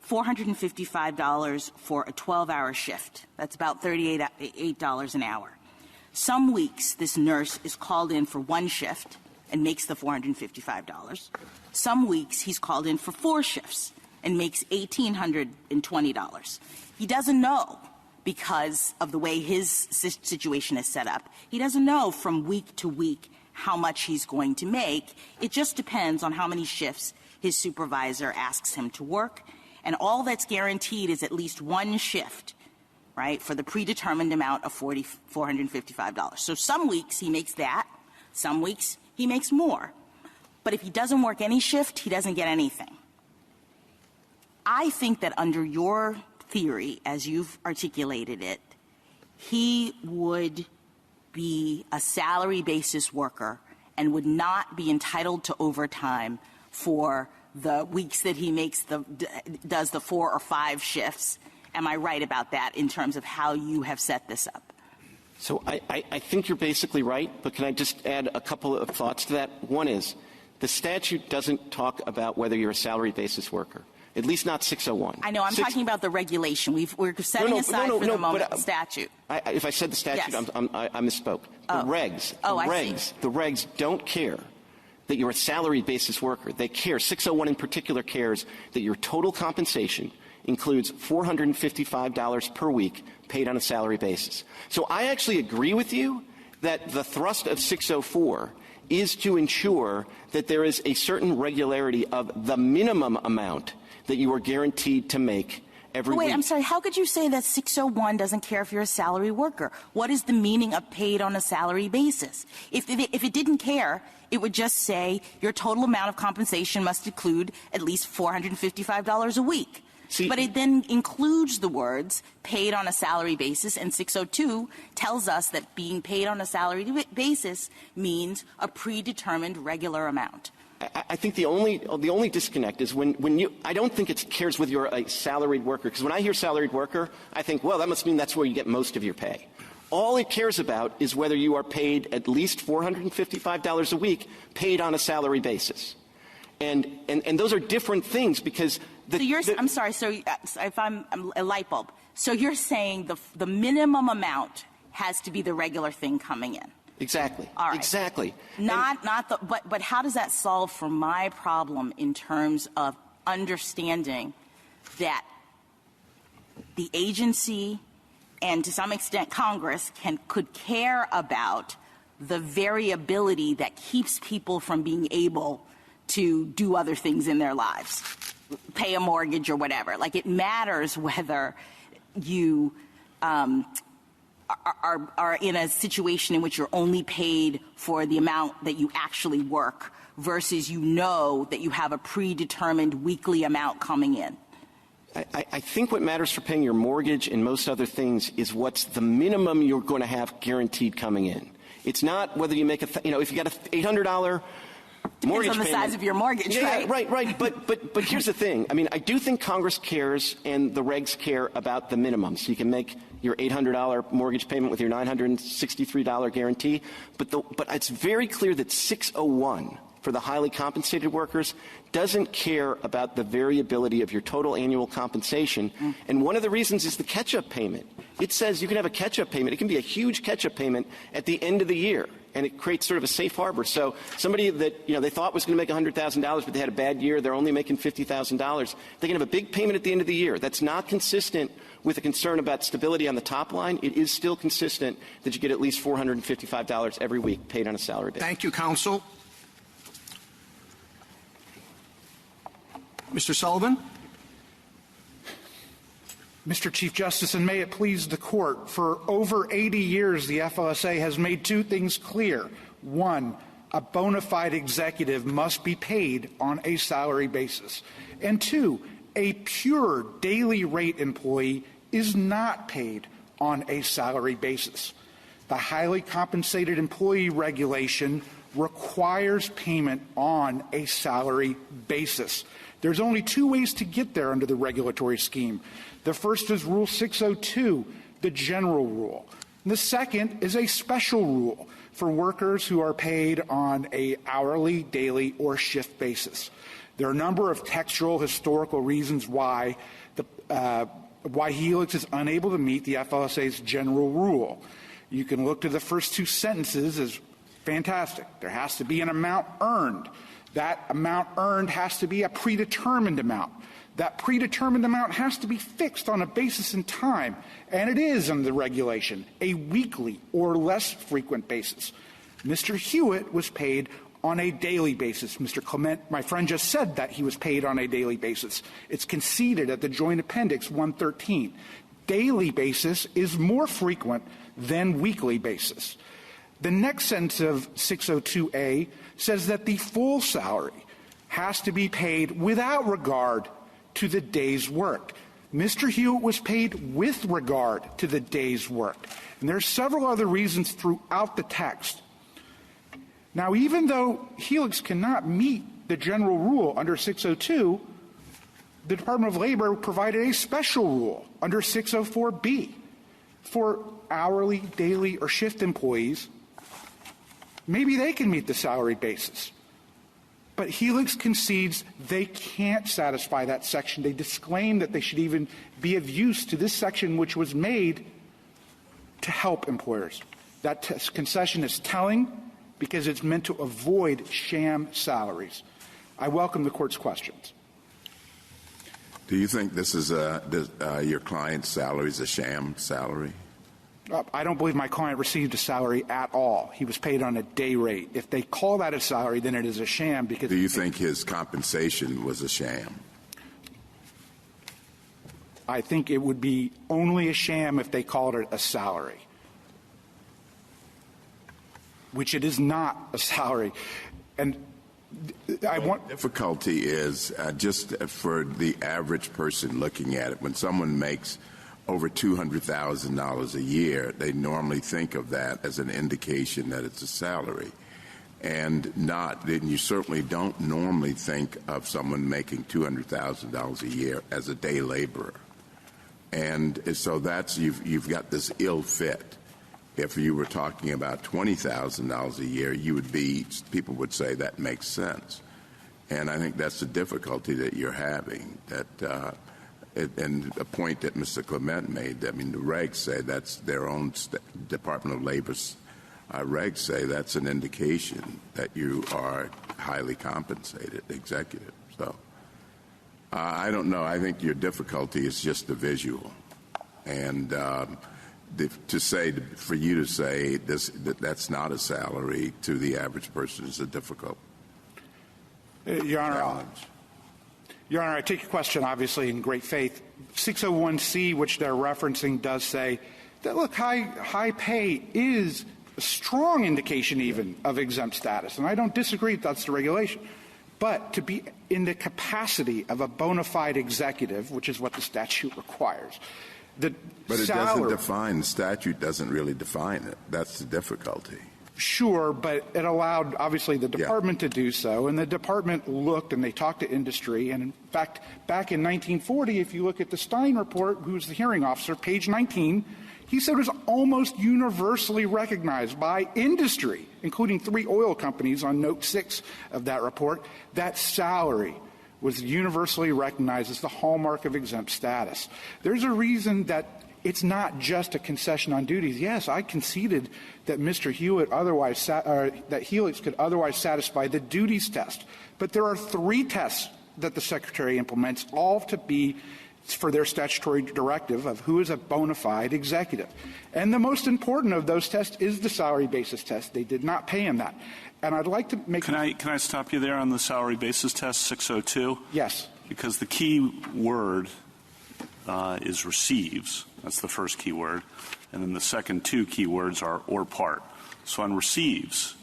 $455 for a 12-hour shift. That's about $38 an hour. Some weeks, this nurse is called in for one shift and makes the $455. Some weeks, he's called in for 4 shifts and makes $1,820. He doesn't know because of the way his situation is set up. He doesn't know from week to week how much he's going to make. It just depends on how many shifts his supervisor asks him to work. And all that's guaranteed is at least one shift, right, for the predetermined amount of $455. So some weeks he makes that. Some weeks he makes more. But if he doesn't work any shift, he doesn't get anything. I think that under your theory, as you've articulated it, he would be a salary basis worker and would not be entitled to overtime for the weeks that he does the 4 or 5 shifts. Am I right about that in terms of how you have set this up? So I think you're basically right, but can I just add a couple of thoughts to that? One is the statute doesn't talk about whether you're a salary basis worker, at least not 601. I know. I'm talking about the regulation. We're setting aside for the moment the statute. If I said the statute, yes. I misspoke. The regs don't care that you're a salary basis worker. They care, 601 in particular cares that your total compensation includes $455 per week paid on a salary basis. So I actually agree with you that the thrust of 604 is to ensure that there is a certain regularity of the minimum amount that you are guaranteed to make every week. Wait, I'm sorry. How could you say that 601 doesn't care if you're a salary worker? What is the meaning of paid on a salary basis? If it didn't care, it would just say your total amount of compensation must include at least $455 a week. But it then includes the words paid on a salary basis, and 602 tells us that being paid on a salary basis means a predetermined regular amount. I think the only disconnect is when you – I don't think it cares whether you're a salaried worker, because when I hear salaried worker, I think, well, that must mean that's where you get most of your pay. All it cares about is whether you are paid at least $455 a week paid on a salary basis. And those are different things because I'm sorry. So if I'm a light bulb. So you're saying the minimum amount has to be the regular thing coming in. Exactly. All right. Exactly. But how does that solve for my problem in terms of understanding that the agency and to some extent Congress could care about the variability that keeps people from being able to do other things in their lives? pay a mortgage or whatever. Like, it matters whether you are in a situation in which you're only paid for the amount that you actually work versus you know that you have a predetermined weekly amount coming in. I think what matters for paying your mortgage and most other things is what's the minimum you're going to have guaranteed coming in. It's not whether you make if you got an $800 mortgage on the payment, size of your mortgage, right? right? Right. But here's the thing. I mean, I do think Congress cares and the regs care about the minimum. So you can make your $800 mortgage payment with your $963 guarantee. But it's very clear that 601 for the highly compensated workers doesn't care about the variability of your total annual compensation. And one of the reasons is the catch-up payment. It says you can have a catch-up payment. It can be a huge catch-up payment at the end of the year. And it creates sort of a safe harbor. So somebody that, they thought was going to make $100,000, but they had a bad year, they're only making $50,000, they can have a big payment at the end of the year. That's not consistent with a concern about stability on the top line. It is still consistent that you get at least $455 every week paid on a salary basis. Thank you, counsel. Mr. Sullivan? Mr. Chief Justice, and may it please the Court, for over 80 years, the FLSA has made two things clear. One, a bona fide executive must be paid on a salary basis. And two, a pure daily rate employee is not paid on a salary basis. The highly compensated employee regulation requires payment on a salary basis. There's only two ways to get there under the regulatory scheme. The first is Rule 602, the general rule. And the second is a special rule for workers who are paid on a hourly, daily, or shift basis. There are a number of textual, historical reasons why Helix is unable to meet the FLSA's general rule. You can look to the first two sentences as fantastic. There has to be an amount earned. That amount earned has to be a predetermined amount. That predetermined amount has to be fixed on a basis in time, and it is under the regulation, a weekly or less frequent basis. Mr. Hewitt was paid on a daily basis. Mr. Clement, my friend, just said that he was paid on a daily basis. It's conceded at the Joint Appendix 113. Daily basis is more frequent than weekly basis. The next sentence of 602A says that the full salary has to be paid without regard to the day's work. Mr. Hewitt was paid with regard to the day's work. And there are several other reasons throughout the text. Now, even though Helix cannot meet the general rule under 602, the Department of Labor provided a special rule under 604B for hourly, daily, or shift employees. Maybe they can meet the salary basis. But Helix concedes they can't satisfy that section. They disclaim that they should even be of use to this section, which was made to help employers. That concession is telling because it's meant to avoid sham salaries. I welcome the Court's questions. Do you think this is your client's salary is a sham salary? I don't believe my client received a salary at all. He was paid on a day rate. If they call that a salary, then it is a sham. Because do you think his compensation was a sham? I think it would be only a sham if they called it a salary, which it is not a salary. And difficulty is just for the average person looking at it. When someone makes over $200,000 a year, they normally think of that as an indication that it's a salary, and you certainly don't normally think of someone making $200,000 a year as a day laborer. And so that's you've got this ill fit. If you were talking about $20,000 a year, people would say that makes sense. And I think that's the difficulty that you're having. And a point that Mr. Clement made, the regs say that's their own Department of Labor's regs say that's an indication that you are highly compensated executive. So I don't know. I think your difficulty is just the visual. And for you to say that's not a salary to the average person is a difficult Your Honor, challenge. Your Honor, I take your question, obviously, in great faith. 601C, which they're referencing, does say that, look, high pay is a strong indication even of exempt status. And I don't disagree that that's the regulation. But to be in the capacity of a bona fide executive, which is what the statute requires, but it doesn't define, the statute doesn't really define it. That's the difficulty. Sure, but it allowed, obviously, the department to do so, and the department looked and they talked to industry. And, in fact, back in 1940, if you look at the Stein report, who's the hearing officer, page 19, he said it was almost universally recognized by industry, including 3 oil companies on note 6 of that report, that salary was universally recognized as the hallmark of exempt status. There's a reason that it's not just a concession on duties. Yes, I conceded that Mr. Hewitt that Helix could otherwise satisfy the duties test. But there are 3 tests that the Secretary implements, all to be for their statutory directive of who is a bona fide executive. And the most important of those tests is the salary basis test. They did not pay him that. And I'd like to make... Can I stop you there on the salary basis test, 602? Yes. Because the key word is receives. That's the first key word. And then the second 2 key words are or part. So on receives,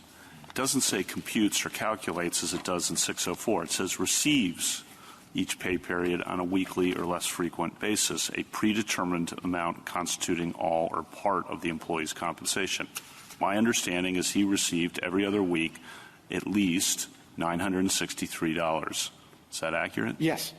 it doesn't say computes or calculates as it does in 604. It says receives each pay period on a weekly or less frequent basis, a predetermined amount constituting all or part of the employee's compensation. My understanding is he received every other week at least $963. Is that accurate? Yes.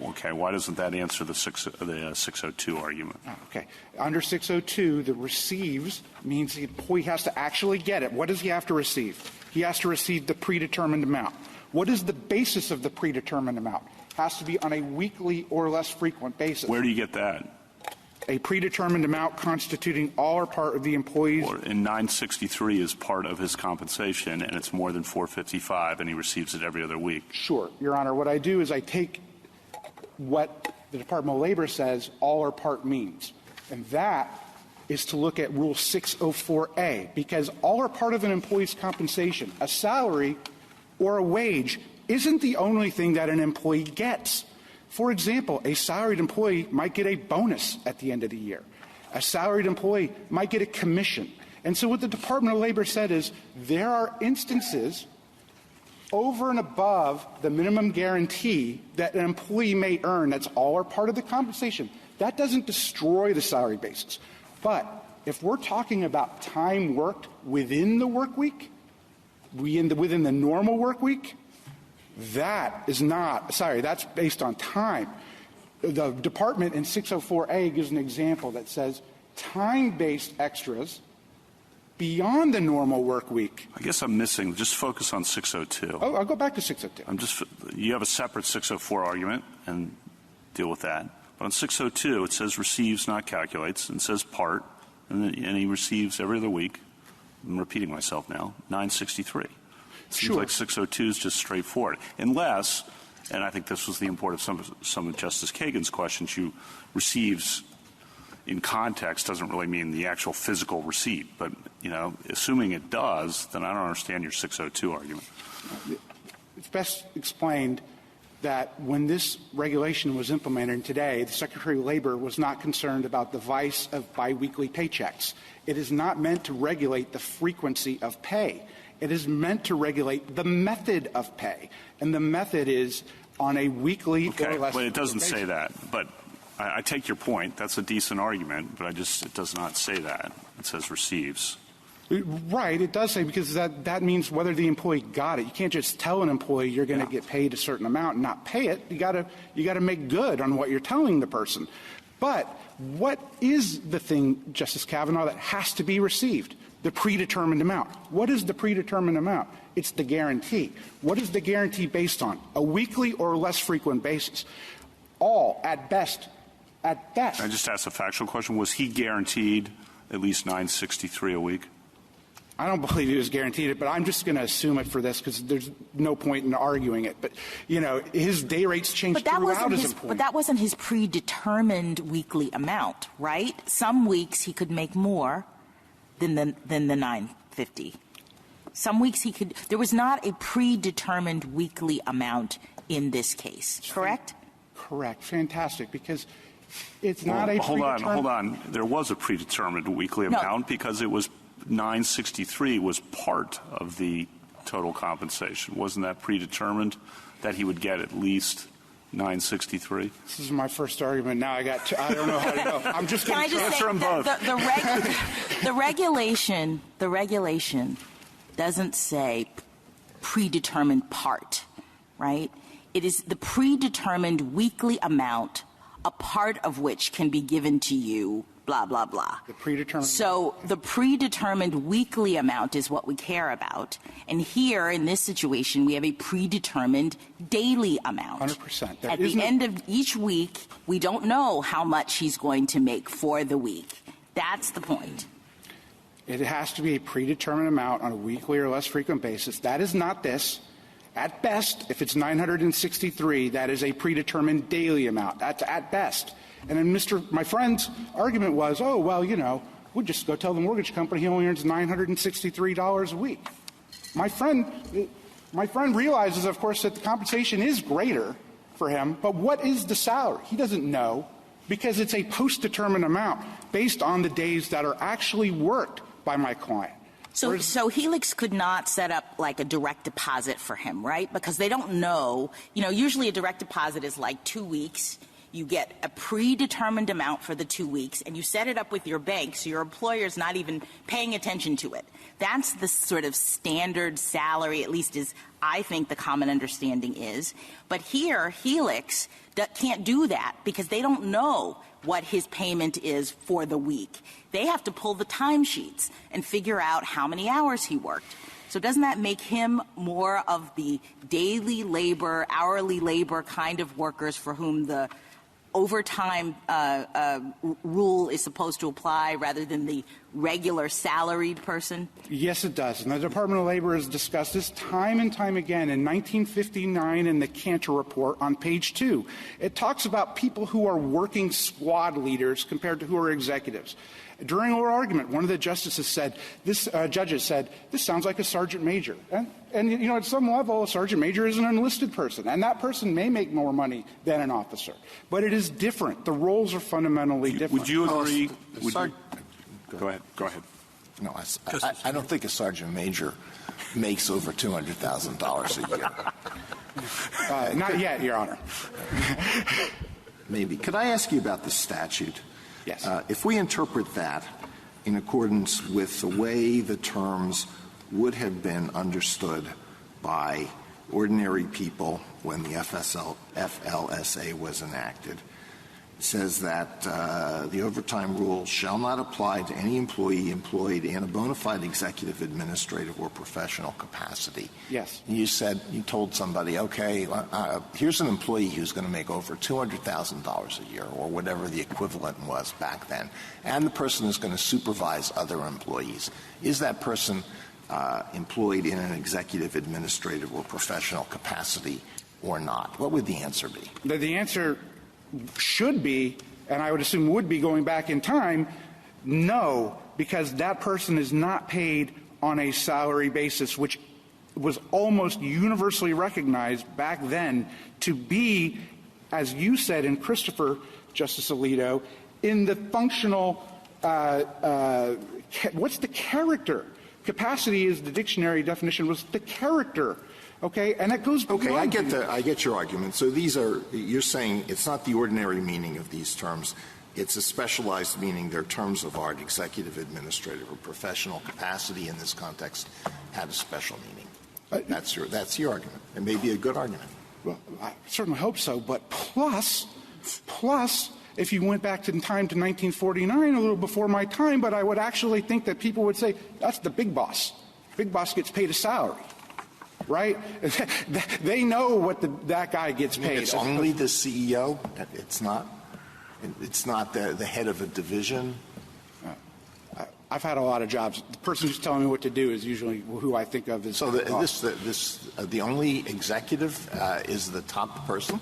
Okay. Why doesn't that answer the 602 argument? Okay. Under 602, the receives means the employee has to actually get it. What does he have to receive? He has to receive the predetermined amount. What is the basis of the predetermined amount? It has to be on a weekly or less frequent basis. Where do you get that? A predetermined amount constituting all or part of the employee's... And 963 is part of his compensation, and it's more than 455, and he receives it every other week. Sure. Your Honor, what I do is I take what the Department of Labor says all or part means. And that is to look at Rule 604A, because all or part of an employee's compensation, a salary or a wage, isn't the only thing that an employee gets. For example, a salaried employee might get a bonus at the end of the year. A salaried employee might get a commission. And so what the Department of Labor said is there are instances over and above the minimum guarantee that an employee may earn that's all or part of the compensation. That doesn't destroy the salary basis. But if we're talking about time worked within the work week, within the normal work week, that is not, that's based on time. The department in 604A gives an example that says time-based extras beyond the normal work week. I guess I'm missing. Just focus on 602. Oh, I'll go back to 602. You have a separate 604 argument, and deal with that. But on 602, it says receives, not calculates, and it says part, and he receives every other week. I'm repeating myself now, 963. It seems like 602 is just straightforward. Unless, and I think this was the import of some of Justice Kagan's questions, you receives in context doesn't really mean the actual physical receipt. But, assuming it does, then I don't understand your 602 argument. It's best explained that when this regulation was implemented today, the Secretary of Labor was not concerned about the vice of biweekly paychecks. It is not meant to regulate the frequency of pay. It is meant to regulate the method of pay. And the method is on a weekly or less. But it doesn't say that. But I take your point. That's a decent argument, but it does not say that. It says receives. Right, it does say, because that means whether the employee got it. You can't just tell an employee you're going to get paid a certain amount and not pay it. You got to make good on what you're telling the person. But what is the thing, Justice Kavanaugh, that has to be received? The predetermined amount. What is the predetermined amount? It's the guarantee. What is the guarantee based on? A weekly or less frequent basis. All, at best. At best. I just asked a factual question. Was he guaranteed at least $963 a week? I don't believe he was guaranteed it, but I'm just going to assume it for this because there's no point in arguing it. But, his day rates changed throughout his employment. But that wasn't his predetermined weekly amount, right? Some weeks he could make more than the $950. Some weeks there was not a predetermined weekly amount in this case, correct? Correct. Fantastic. Because it's not a predetermined... Hold on. There was a predetermined weekly amount because it was $963 was part of the total compensation. Wasn't that predetermined that he would get at least $963? This is my first argument. Now I don't know how to go. I'm just going to answer them both. The regulation doesn't say predetermined part, right? It is the predetermined weekly amount, a part of which can be given to you, blah, blah, blah. The predetermined. So the predetermined weekly amount is what we care about. And here, in this situation, we have a predetermined daily amount. 100%. At the end of each week, we don't know how much he's going to make for the week. That's the point. It has to be a predetermined amount on a weekly or less frequent basis. That is not this. At best, if it's $963, that is a predetermined daily amount. That's at best. And then my friend's argument was, oh, well, we'll just go tell the mortgage company he only earns $963 a week. My friend realizes, of course, that the compensation is greater for him, but what is the salary? He doesn't know because it's a post-determined amount based on the days that are actually worked by my client. So Helix could not set up like a direct deposit for him, right? Because they don't know. Usually a direct deposit is like 2 weeks. You get a predetermined amount for the 2 weeks, and you set it up with your bank so your employer's not even paying attention to it. That's the sort of standard salary, at least is, I think, the common understanding is. But here, Helix can't do that because they don't know what his payment is for the week. They have to pull the timesheets and figure out how many hours he worked. So doesn't that make him more of the daily labor, hourly labor kind of workers for whom the overtime rule is supposed to apply rather than the regular salaried person? Yes, it does. And the Department of Labor has discussed this time and time again. In 1959 in the Cantor Report on page 2, it talks about people who are working squad leaders compared to who are executives. During oral argument, one of the judges said, this sounds like a sergeant major. And at some level, a sergeant major is an enlisted person, and that person may make more money than an officer. But it is different. The roles are fundamentally different. Would you agree? Go ahead. No, I don't think a sergeant major makes over $200,000 a year. Not yet, Your Honor. Maybe. Could I ask you about the statute? Yes. If we interpret that in accordance with the way the terms would have been understood by ordinary people when the FLSA was enacted, it says that the overtime rule shall not apply to any employee employed in a bona fide executive, administrative, or professional capacity. Yes. You told somebody, okay, here's an employee who's going to make over $200,000 a year, or whatever the equivalent was back then, and the person is going to supervise other employees. Is that person employed in an executive, administrative, or professional capacity or not? What would the answer be? The answer should be, and I would assume would be going back in time, no, because that person is not paid on a salary basis, which was almost universally recognized back then to be, as you said in Christopher, Justice Alito, in the functional, what's the character? Capacity is the dictionary definition, was the character. Okay, and that goes beyond. Okay, I get your argument. So you're saying it's not the ordinary meaning of these terms. It's a specialized meaning. They're terms of art. Executive, administrative, or professional capacity in this context have a special meaning. That's your argument. It may be a good argument. Well, I certainly hope so. But plus, if you went back in time to 1949, a little before my time, but I would actually think that people would say, that's the big boss. Big boss gets paid a salary. Right? They know what that guy gets paid. It's only the CEO? It's not the head of a division? I've had a lot of jobs. The person who's telling me what to do is usually who I think of as the only executive is the top person?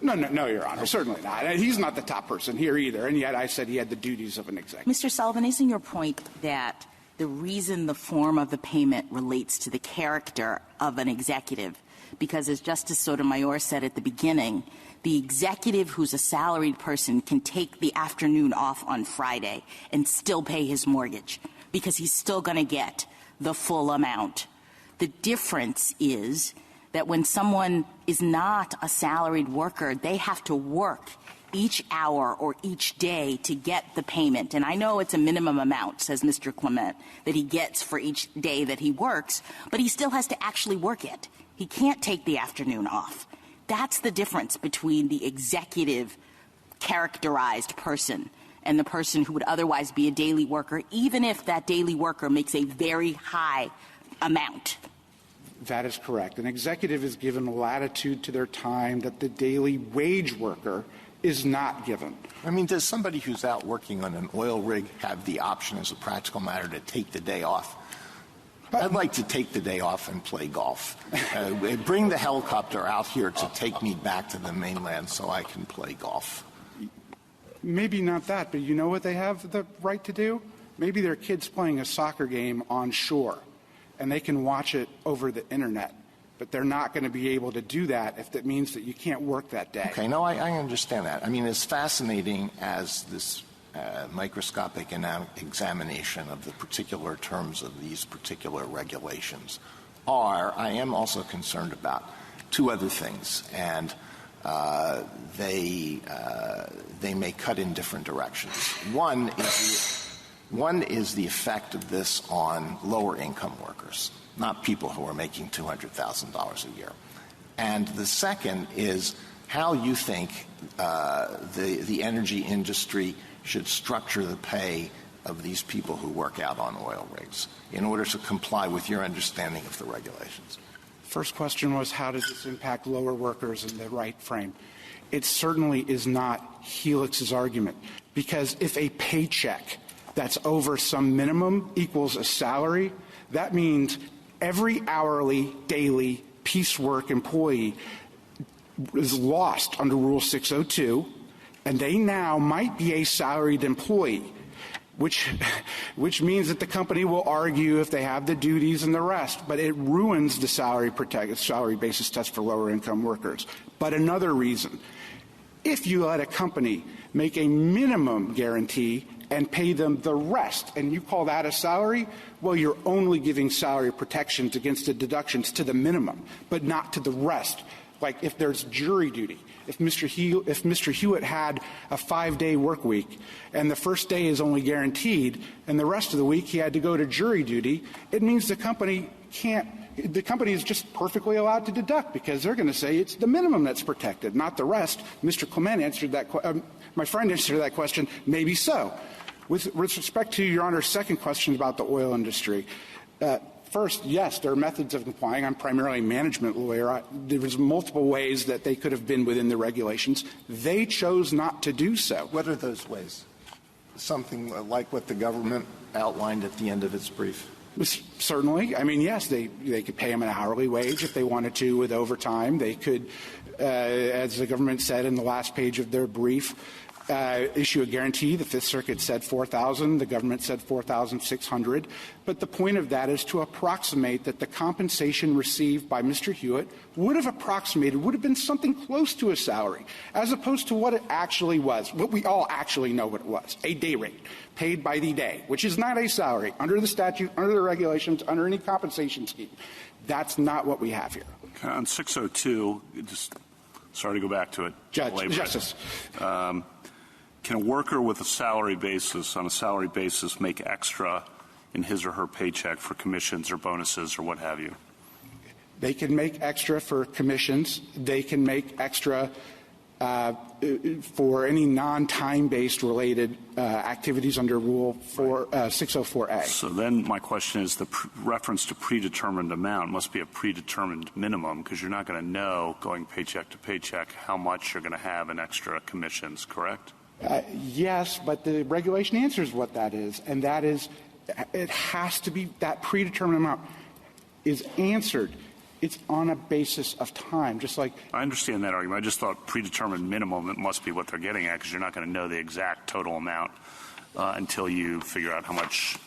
No, Your Honor, certainly not. He's not the top person here either, and yet I said he had the duties of an executive. Mr. Sullivan, isn't your point that the reason the form of the payment relates to the character of an executive because, as Justice Sotomayor said at the beginning, the executive who's a salaried person can take the afternoon off on Friday and still pay his mortgage because he's still going to get the full amount. The difference is that when someone is not a salaried worker, they have to work each hour or each day to get the payment. And I know it's a minimum amount, says Mr. Clement, that he gets for each day that he works, but he still has to actually work it. He can't take the afternoon off. That's the difference between the executive characterized person and the person who would otherwise be a daily worker, even if that daily worker makes a very high amount. That is correct. An executive is given latitude to their time that the daily wage worker is not given. I mean, does somebody who's out working on an oil rig have the option as a practical matter to take the day off? I'd like to take the day off and play golf. Bring the helicopter out here to take me back to the mainland so I can play golf. Maybe not that, but you know what they have the right to do? Maybe their kid's playing a soccer game on shore, and they can watch it over the internet. But they're not going to be able to do that if that means that you can't work that day. Okay, no, I understand that. I mean, as fascinating as this microscopic examination of the particular terms of these particular regulations are, I am also concerned about two other things, and they may cut in different directions. One is the effect of this on lower income workers, not people who are making $200,000 a year. And the second is how you think the energy industry should structure the pay of these people who work out on oil rigs in order to comply with your understanding of the regulations. First question was, how does this impact lower workers in the right frame? It certainly is not Helix's argument, because if a paycheck that's over some minimum equals a salary, that means every hourly, daily, piecework employee is lost under Rule 602, and they now might be a salaried employee, which means that the company will argue if they have the duties and the rest, but it ruins the salary basis test for lower income workers. But another reason, if you let a company make a minimum guarantee and pay them the rest, and you call that a salary, well, you're only giving salary protections against the deductions to the minimum, but not to the rest. Like if there's jury duty, if Mr. Hewitt had a 5-day work week and the first day is only guaranteed and the rest of the week he had to go to jury duty, it means the company is just perfectly allowed to deduct because they're going to say it's the minimum that's protected, not the rest. Mr. Clement answered that my friend answered that question, maybe so. With respect to Your Honor's second question about the oil industry, first, yes, there are methods of complying. I'm primarily a management lawyer. There was multiple ways that they could have been within the regulations. They chose not to do so. What are those ways? Something like what the government outlined at the end of its brief? Certainly. I mean, yes, they could pay them an hourly wage if they wanted to with overtime. They could, as the government said in the last page of their brief, issue a guarantee. The Fifth Circuit said $4,000. The government said $4,600. But the point of that is to approximate that the compensation received by Mr. Hewitt would have been something close to a salary, as opposed to what it actually was, what we all actually know what it was, a day rate paid by the day, which is not a salary under the statute, under the regulations, under any compensation scheme. That's not what we have here. Okay, on 602, sorry to go back to it. Justice. Can a worker with a salary basis, on a salary basis, make extra in his or her paycheck for commissions or bonuses or what have you? They can make extra for commissions. They can make extra for any non-time-based related activities under Rule 604A. So then my question is the reference to predetermined amount must be a predetermined minimum because you're not going to know going paycheck to paycheck how much you're going to have in extra commissions, correct? Yes, but the regulation answers what that is, and that is it has to be that predetermined amount is answered. It's on a basis of time, just like... I understand that argument. I just thought predetermined minimum, it must be what they're getting at because you're not going to know the exact total amount until you figure out how much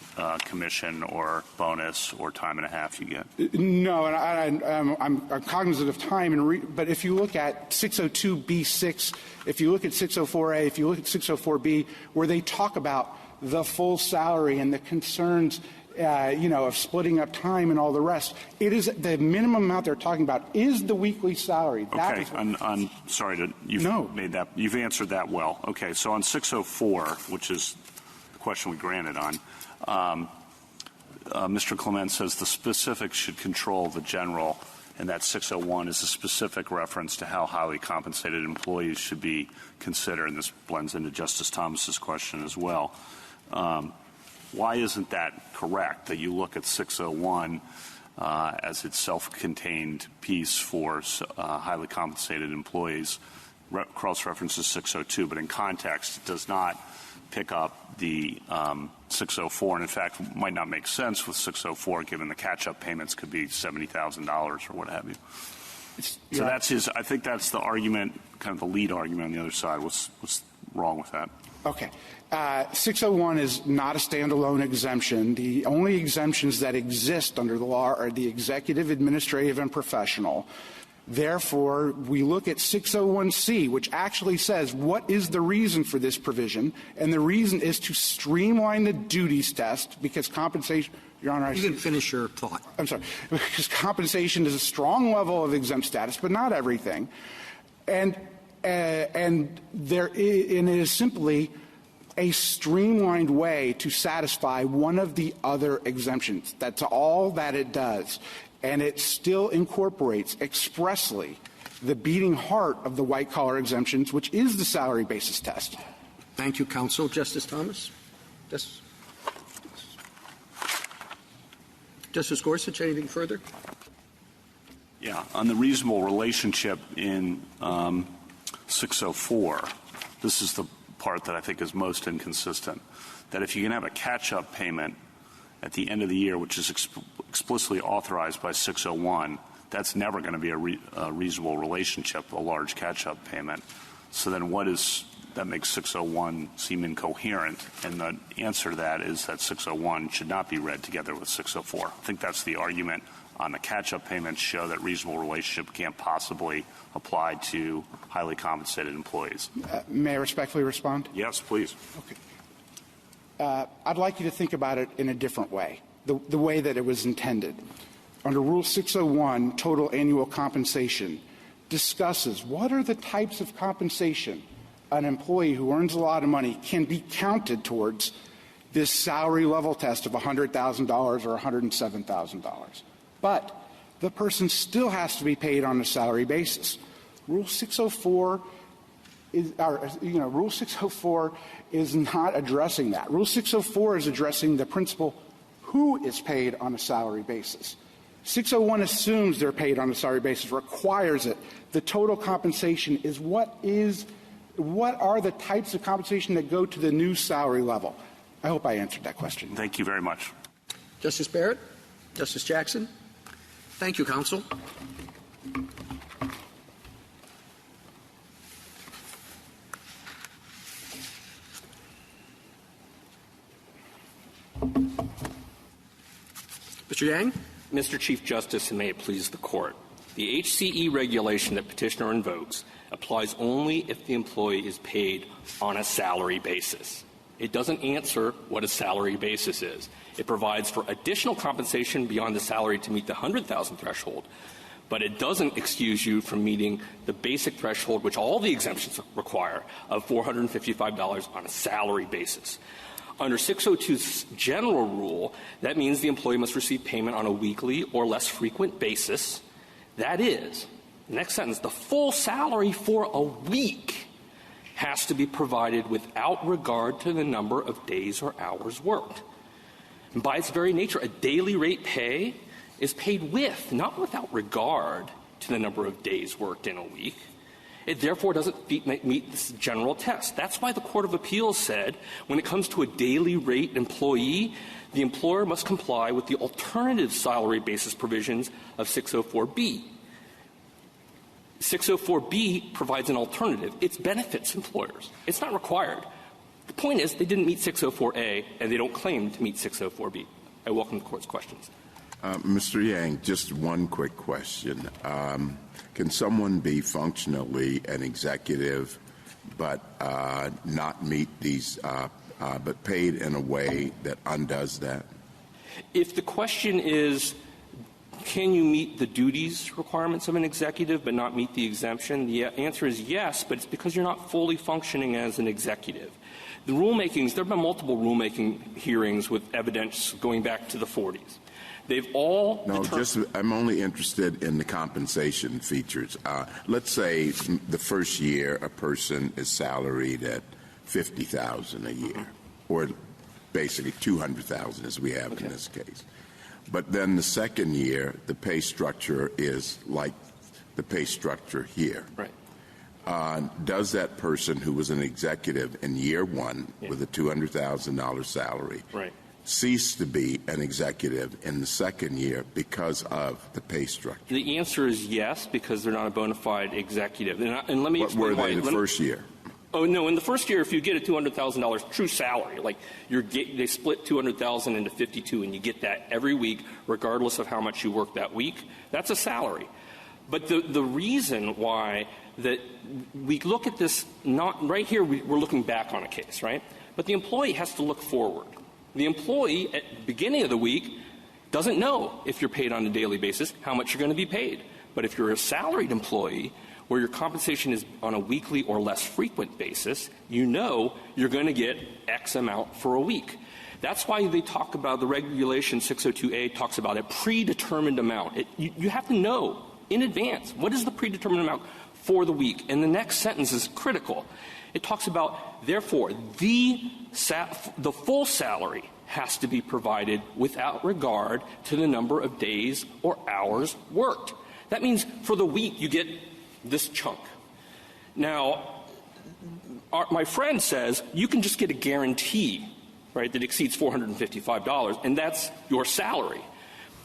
commission or bonus or time and a half you get? No, and I'm cognizant of time, but if you look at 602B6, if you look at 604A, if you look at 604B, where they talk about the full salary and the concerns of splitting up time and all the rest, it is the minimum amount they're talking about is the weekly salary. Okay, I'm sorry you've answered that well. Okay, so on 604, which is the question we granted on, Mr. Clement says the specifics should control the general, and that 601 is a specific reference to how highly compensated employees should be considered, and this blends into Justice Thomas's question as well. Why isn't that correct, that you look at 601 as its self-contained piece for highly compensated employees, cross-references 602, but in context it does not pick up the 604, and in fact might not make sense with 604 given the catch-up payments could be $70,000 or what have you. So that's I think that's the argument, kind of the lead argument on the other side. What's wrong with that? Okay. 601 is not a standalone exemption. The only exemptions that exist under the law are the executive, administrative, and professional. Therefore, we look at 601C, which actually says what is the reason for this provision, and the reason is to streamline the duties test because compensation – Your Honor, you can finish your thought. I'm sorry. Because compensation is a strong level of exempt status, but not everything. And it is simply a streamlined way to satisfy one of the other exemptions. That's all that it does. And it still incorporates expressly the beating heart of the white-collar exemptions, which is the salary basis test. Thank you, counsel. Justice Thomas? Justice Gorsuch, anything further? Yeah. On the reasonable relationship in 604, this is the part that I think is most inconsistent, that if you can have a catch-up payment at the end of the year, which is explicitly authorized by 601, that's never going to be a reasonable relationship, a large catch-up payment. So then that makes 601 seem incoherent, and the answer to that is that 601 should not be read together with 604. I think that's the argument on the catch-up payments show that reasonable relationship can't possibly apply to highly compensated employees. May I respectfully respond? Yes, please. Okay. I'd like you to think about it in a different way, the way that it was intended. Under Rule 601, total annual compensation discusses what are the types of compensation an employee who earns a lot of money can be counted towards this salary level test of $100,000 or $107,000. But the person still has to be paid on a salary basis. Rule 604 is not addressing that. Rule 604 is addressing the principle who is paid on a salary basis. 601 assumes they're paid on a salary basis, requires it. The total compensation is what are the types of compensation that go to the new salary level. I hope I answered that question. Thank you very much. Justice Barrett? Justice Jackson? Thank you, counsel. Mr. Yang? Mr. Chief Justice, and may it please the Court, the HCE regulation that petitioner invokes applies only if the employee is paid on a salary basis. It doesn't answer what a salary basis is. It provides for additional compensation beyond the salary to meet the $100,000 threshold, but it doesn't excuse you from meeting the basic threshold, which all the exemptions require, of $455 on a salary basis. Under 602's general rule, that means the employee must receive payment on a weekly or less frequent basis. That is, next sentence, the full salary for a week has to be provided without regard to the number of days or hours worked. And by its very nature, a daily rate pay is paid with, not without regard to the number of days worked in a week. It therefore doesn't meet this general test. That's why the Court of Appeals said when it comes to a daily rate employee, the employer must comply with the alternative salary basis provisions of 604B. 604B provides an alternative. It benefits employers. It's not required. The point is they didn't meet 604A, and they don't claim to meet 604B. I welcome the Court's questions. Mr. Yang, just one quick question. Can someone be functionally an executive but not meet these, but paid in a way that undoes that? If the question is, can you meet the duties requirements of an executive but not meet the exemption, the answer is yes, but it's because you're not fully functioning as an executive. The rulemakings, there have been multiple rulemaking hearings with evidence going back to the 40s. They've all I'm only interested in the compensation features. Let's say the first year a person is salaried at $50,000 a year, or basically $200,000 as we have in this case. But then the second year, the pay structure is like the pay structure here. Right. Does that person who was an executive in year one with a $200,000 salary cease to be an executive in the second year because of the pay structure? The answer is yes, because they're not a bona fide executive. And let me explain why. What were they the first year? Oh, no. In the first year, if you get a $200,000 true salary, like they split $200,000 into 52 and you get that every week, regardless of how much you work that week, that's a salary. But the reason why that we look at this, not right here, we're looking back on a case, right? But the employee has to look forward. The employee at the beginning of the week doesn't know if you're paid on a daily basis how much you're going to be paid. But if you're a salaried employee where your compensation is on a weekly or less frequent basis, you know you're going to get X amount for a week. That's why they talk about the regulation 602A talks about a predetermined amount. You have to know in advance what is the predetermined amount for the week. And the next sentence is critical. It talks about, therefore, the full salary has to be provided without regard to the number of days or hours worked. That means for the week you get this chunk. Now, my friend says you can just get a guarantee, right, that exceeds $455, and that's your salary.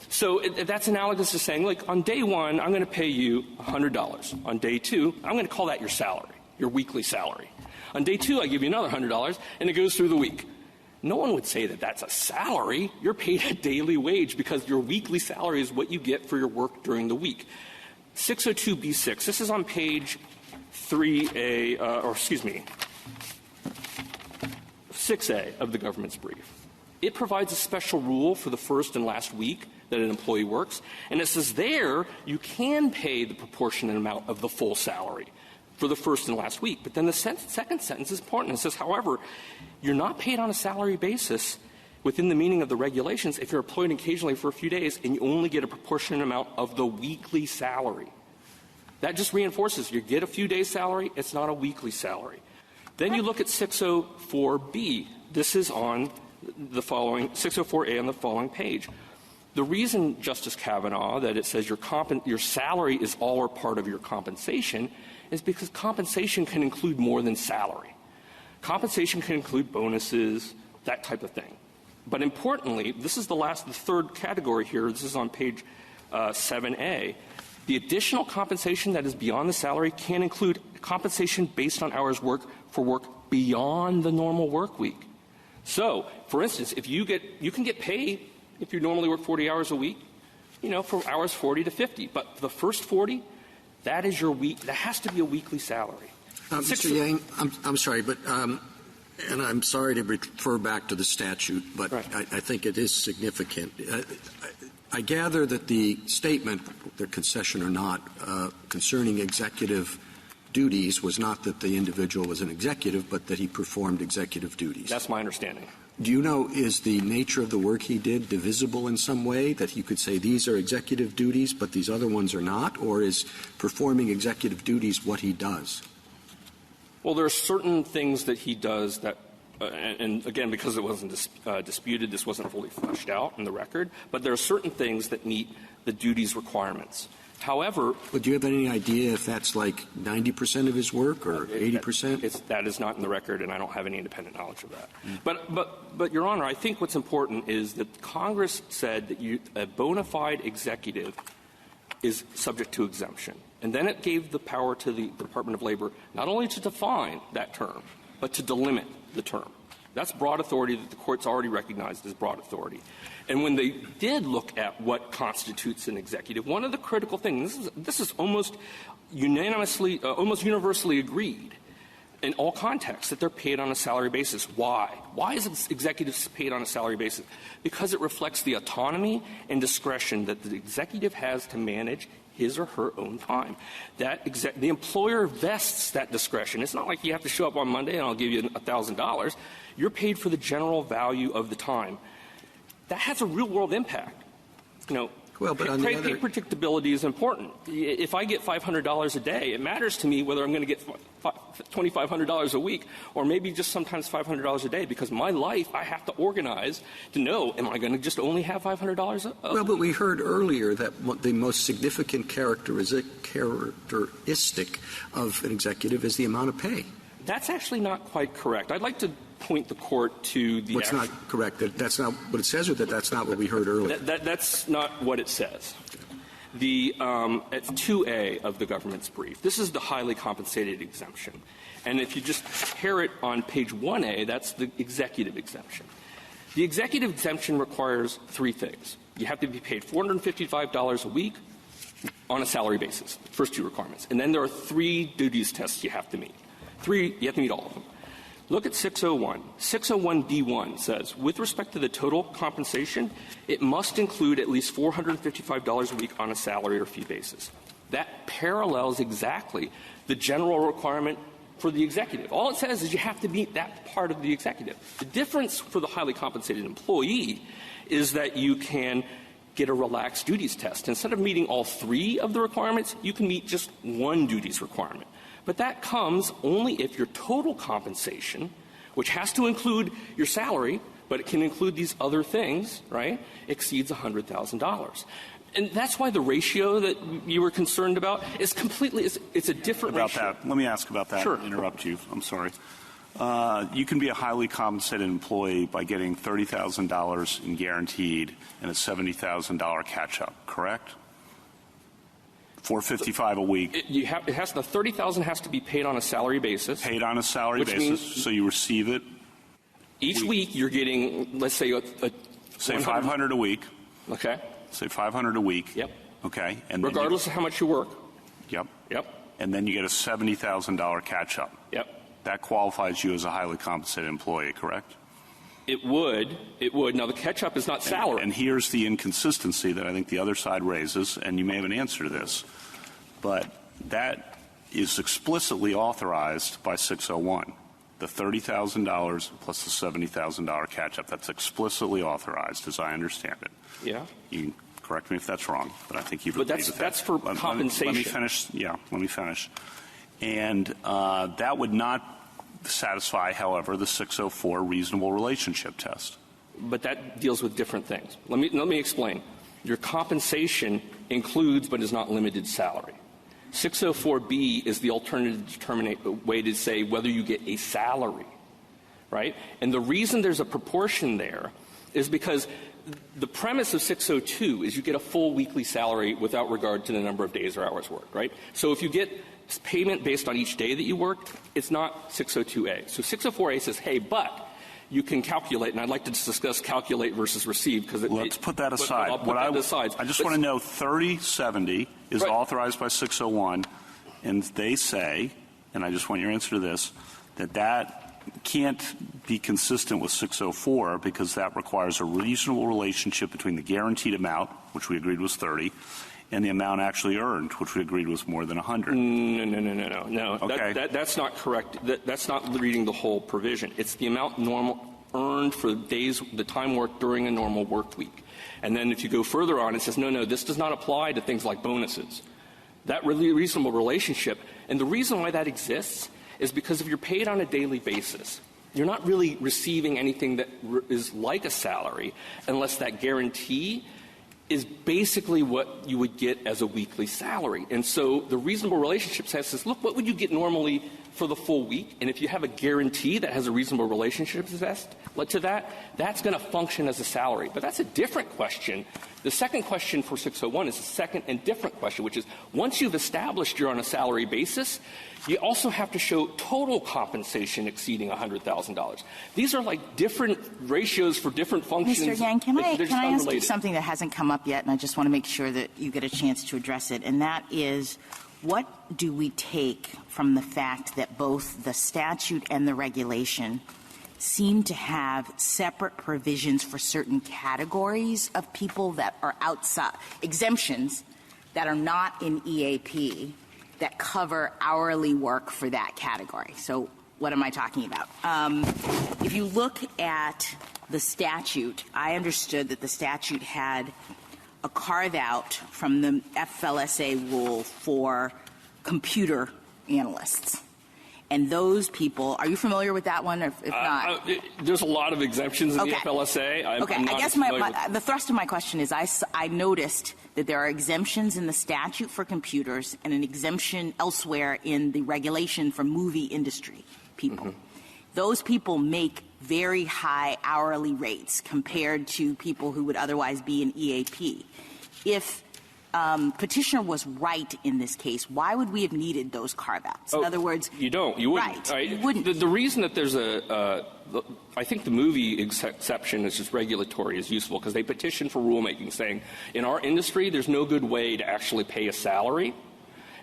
So that's analogous to saying, like, on day one, I'm going to pay you $100. On day two, I'm going to call that your salary, your weekly salary. On day two, I give you another $100, and it goes through the week. No one would say that that's a salary. You're paid a daily wage because your weekly salary is what you get for your work during the week. 602B6, this is on page 6A of the government's brief. It provides a special rule for the first and last week that an employee works, and it says there you can pay the proportionate amount of the full salary for the first and last week. But then the second sentence is important. It says, however, you're not paid on a salary basis within the meaning of the regulations if you're employed occasionally for a few days and you only get a proportionate amount of the weekly salary. That just reinforces you get a few days' salary, it's not a weekly salary. Then you look at 604B. This is on the following, 604A on the following page. The reason, Justice Kavanaugh, that it says your salary is all or part of your compensation is because compensation can include more than salary. Compensation can include bonuses, that type of thing. But importantly, this is the third category here. This is on page 7A. The additional compensation that is beyond the salary can include compensation based on hours worked for work beyond the normal work week. So, for instance, if you can get paid if you normally work 40 hours a week, for hours 40 to 50. But for the first 40, that is your week. That has to be a weekly salary. Mr. Yang, I'm sorry, but and I'm sorry to refer back to the statute, but right. I think it is significant. I gather that the statement, the concession or not, concerning executive duties was not that the individual was an executive, but that he performed executive duties. That's my understanding. Do you know, is the nature of the work he did divisible in some way, that you could say these are executive duties but these other ones are not, or is performing executive duties what he does? Well, there are certain things that he does that, and again, because it wasn't disputed, this wasn't fully fleshed out in the record, but there are certain things that meet the duties requirements. However, but do you have any idea if that's like 90% of his work or 80%? That is not in the record, and I don't have any independent knowledge of that. But Your Honor, I think what's important is that Congress said that a bona fide executive is subject to exemption. And then it gave the power to the Department of Labor not only to define that term, but to delimit the term. That's broad authority that the court's already recognized as broad authority. And when they did look at what constitutes an executive, one of the critical things, this is almost unanimously, almost universally agreed in all contexts, that they're paid on a salary basis. Why? Why is executives paid on a salary basis? Because it reflects the autonomy and discretion that the executive has to manage his or her own time. The employer vests that discretion. It's not like you have to show up on Monday and I'll give you $1,000. You're paid for the general value of the time. That has a real-world impact. You know, well, but pay predictability is important. If I get $500 a day, it matters to me whether I'm going to get $2,500 a week or maybe just sometimes $500 a day, because my life I have to organize to know, am I going to just only have $500 a week? Well, but we heard earlier that the most significant characteristic of an executive is the amount of pay. That's actually not quite correct. I'd like to point the court to the... What's not correct? That's not what it says, or that's not what we heard earlier? That's not what it says. At 2A of the government's brief, this is the highly compensated exemption. And if you just compare it on page 1A, that's the executive exemption. The executive exemption requires three things. You have to be paid $455 a week on a salary basis, first two requirements. And then there are three duties tests you have to meet. You have to meet all of them. Look at 601. 601D1 says, with respect to the total compensation, it must include at least $455 a week on a salary or fee basis. That parallels exactly the general requirement for the executive. All it says is you have to meet that part of the executive. The difference for the highly compensated employee is that you can get a relaxed duties test. Instead of meeting all three of the requirements, you can meet just one duties requirement. But that comes only if your total compensation, which has to include your salary, but it can include these other things, right, exceeds $100,000. And that's why the ratio that you were concerned about is completely – it's a different ratio. About that, let me ask about that. Sure. Interrupt you. I'm sorry. You can be a highly compensated employee by getting $30,000 in guaranteed and a $70,000 catch-up, correct? $455 a week. The $30,000 has to be paid on a salary basis. Paid on a salary basis, so you receive it. Each week you're getting, let's say, say $500 a week. Okay. Say $500 a week. Yep. Okay. And regardless of how much you work. Yep. Yep. And then you get a $70,000 catch-up. Yep. That qualifies you as a highly compensated employee, correct? It would. It would. Now, the catch-up is not salary. And here's the inconsistency that I think the other side raises, and you may have an answer to this. But that is explicitly authorized by 601. The $30,000 plus the $70,000 catch-up. That's explicitly authorized, as I understand it. Yeah. You can correct me if that's wrong, but I think you've agreed with that. But that's for compensation. Let me finish. Yeah, let me finish. And that would not satisfy, however, the 604 reasonable relationship test. But that deals with different things. Let me explain. Your compensation includes but is not limited salary. 604B is the alternative way to say whether you get a salary, right? And the reason there's a proportion there is because the premise of 602 is you get a full weekly salary without regard to the number of days or hours worked, right? So if you get payment based on each day that you worked, it's not 602A. So 604A says, hey, but you can calculate, and I'd like to discuss calculate versus receive because let's put that aside. I'll put that aside. I just want to know 3070 is authorized by 601, and they say, and I just want your answer to this, that can't be consistent with 604 because that requires a reasonable relationship between the guaranteed amount, which we agreed was 30, and the amount actually earned, which we agreed was more than 100. No. Okay. That's not correct. That's not reading the whole provision. It's the amount earned for the time worked during a normal work week. And then if you go further on, it says, no, this does not apply to things like bonuses. That really reasonable relationship, and the reason why that exists is because if you're paid on a daily basis, you're not really receiving anything that is like a salary unless that guarantee is basically what you would get as a weekly salary. And so the reasonable relationship says, look, what would you get normally for the full week, and if you have a guarantee that has a reasonable relationship to that, that's going to function as a salary. But that's a different question. The second question for 601 is a second and different question, which is once you've established you're on a salary basis, you also have to show total compensation exceeding $100,000. These are like different ratios for different functions. Mr. Yang, can I ask you unrelated. something that hasn't come up yet, and I just want to make sure that you get a chance to address it, and that is, what do we take from the fact that both the statute and the regulation seem to have separate provisions for certain categories of people that are outside, exemptions that are not in EAP, that cover hourly work for that category? So what am I talking about? If you look at the statute, I understood that the statute had a carve-out from the FLSA rule for computer analysts. And those people, are you familiar with that one? Or if not, there's a lot of exemptions in the FLSA. I guess the thrust of my question is I noticed that there are exemptions in the statute for computers and an exemption elsewhere in the regulation for movie industry people. Mm-hmm. Those people make very high hourly rates compared to people who would otherwise be in EAP. If petitioner was right in this case, why would we have needed those carve-outs? In other words, you don't. You wouldn't. Right. You wouldn't. The reason that there's I think the movie exception is just regulatory is useful because they petition for rulemaking saying in our industry there's no good way to actually pay a salary.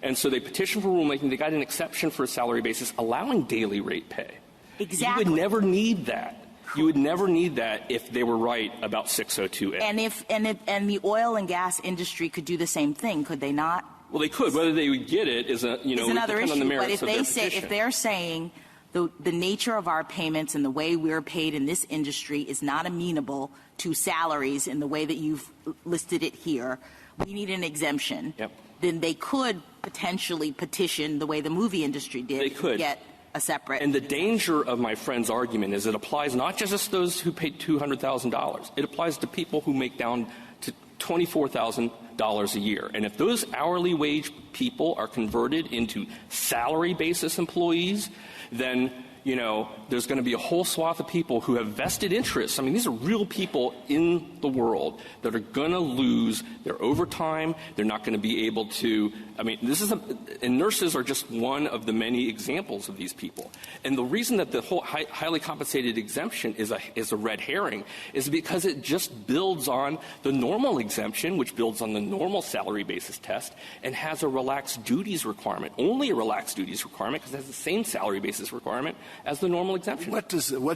And so they petition for rulemaking. They got an exception for a salary basis allowing daily rate pay. Exactly. You would never need that. You would never need that if they were right about 602A. And the oil and gas industry could do the same thing, could they not? Well, they could. Whether they would get it is another issue. on the merits but if of they their say petition. if they're saying the nature of our payments and the way we're paid in this industry is not amenable to salaries in the way that you've listed it here, we need an exemption. Yep. Then they could potentially petition the way the movie industry did. They could. To get a separate. And the danger of my friend's argument is it applies not just to those who pay $200,000. It applies to people who make down to $24,000 a year. And if those hourly wage people are converted into salary basis employees, then there's going to be a whole swath of people who have vested interests. I mean, these are real people in the world that are going to lose their overtime. They're not going to be able to. I mean, and nurses are just one of the many examples of these people. And the reason that the whole highly compensated exemption is a red herring is because it just builds on the normal exemption, which builds on the normal salary basis test, and has a relaxed duties requirement, only a relaxed duties requirement, because it has the same salary basis requirement as the normal exemption. What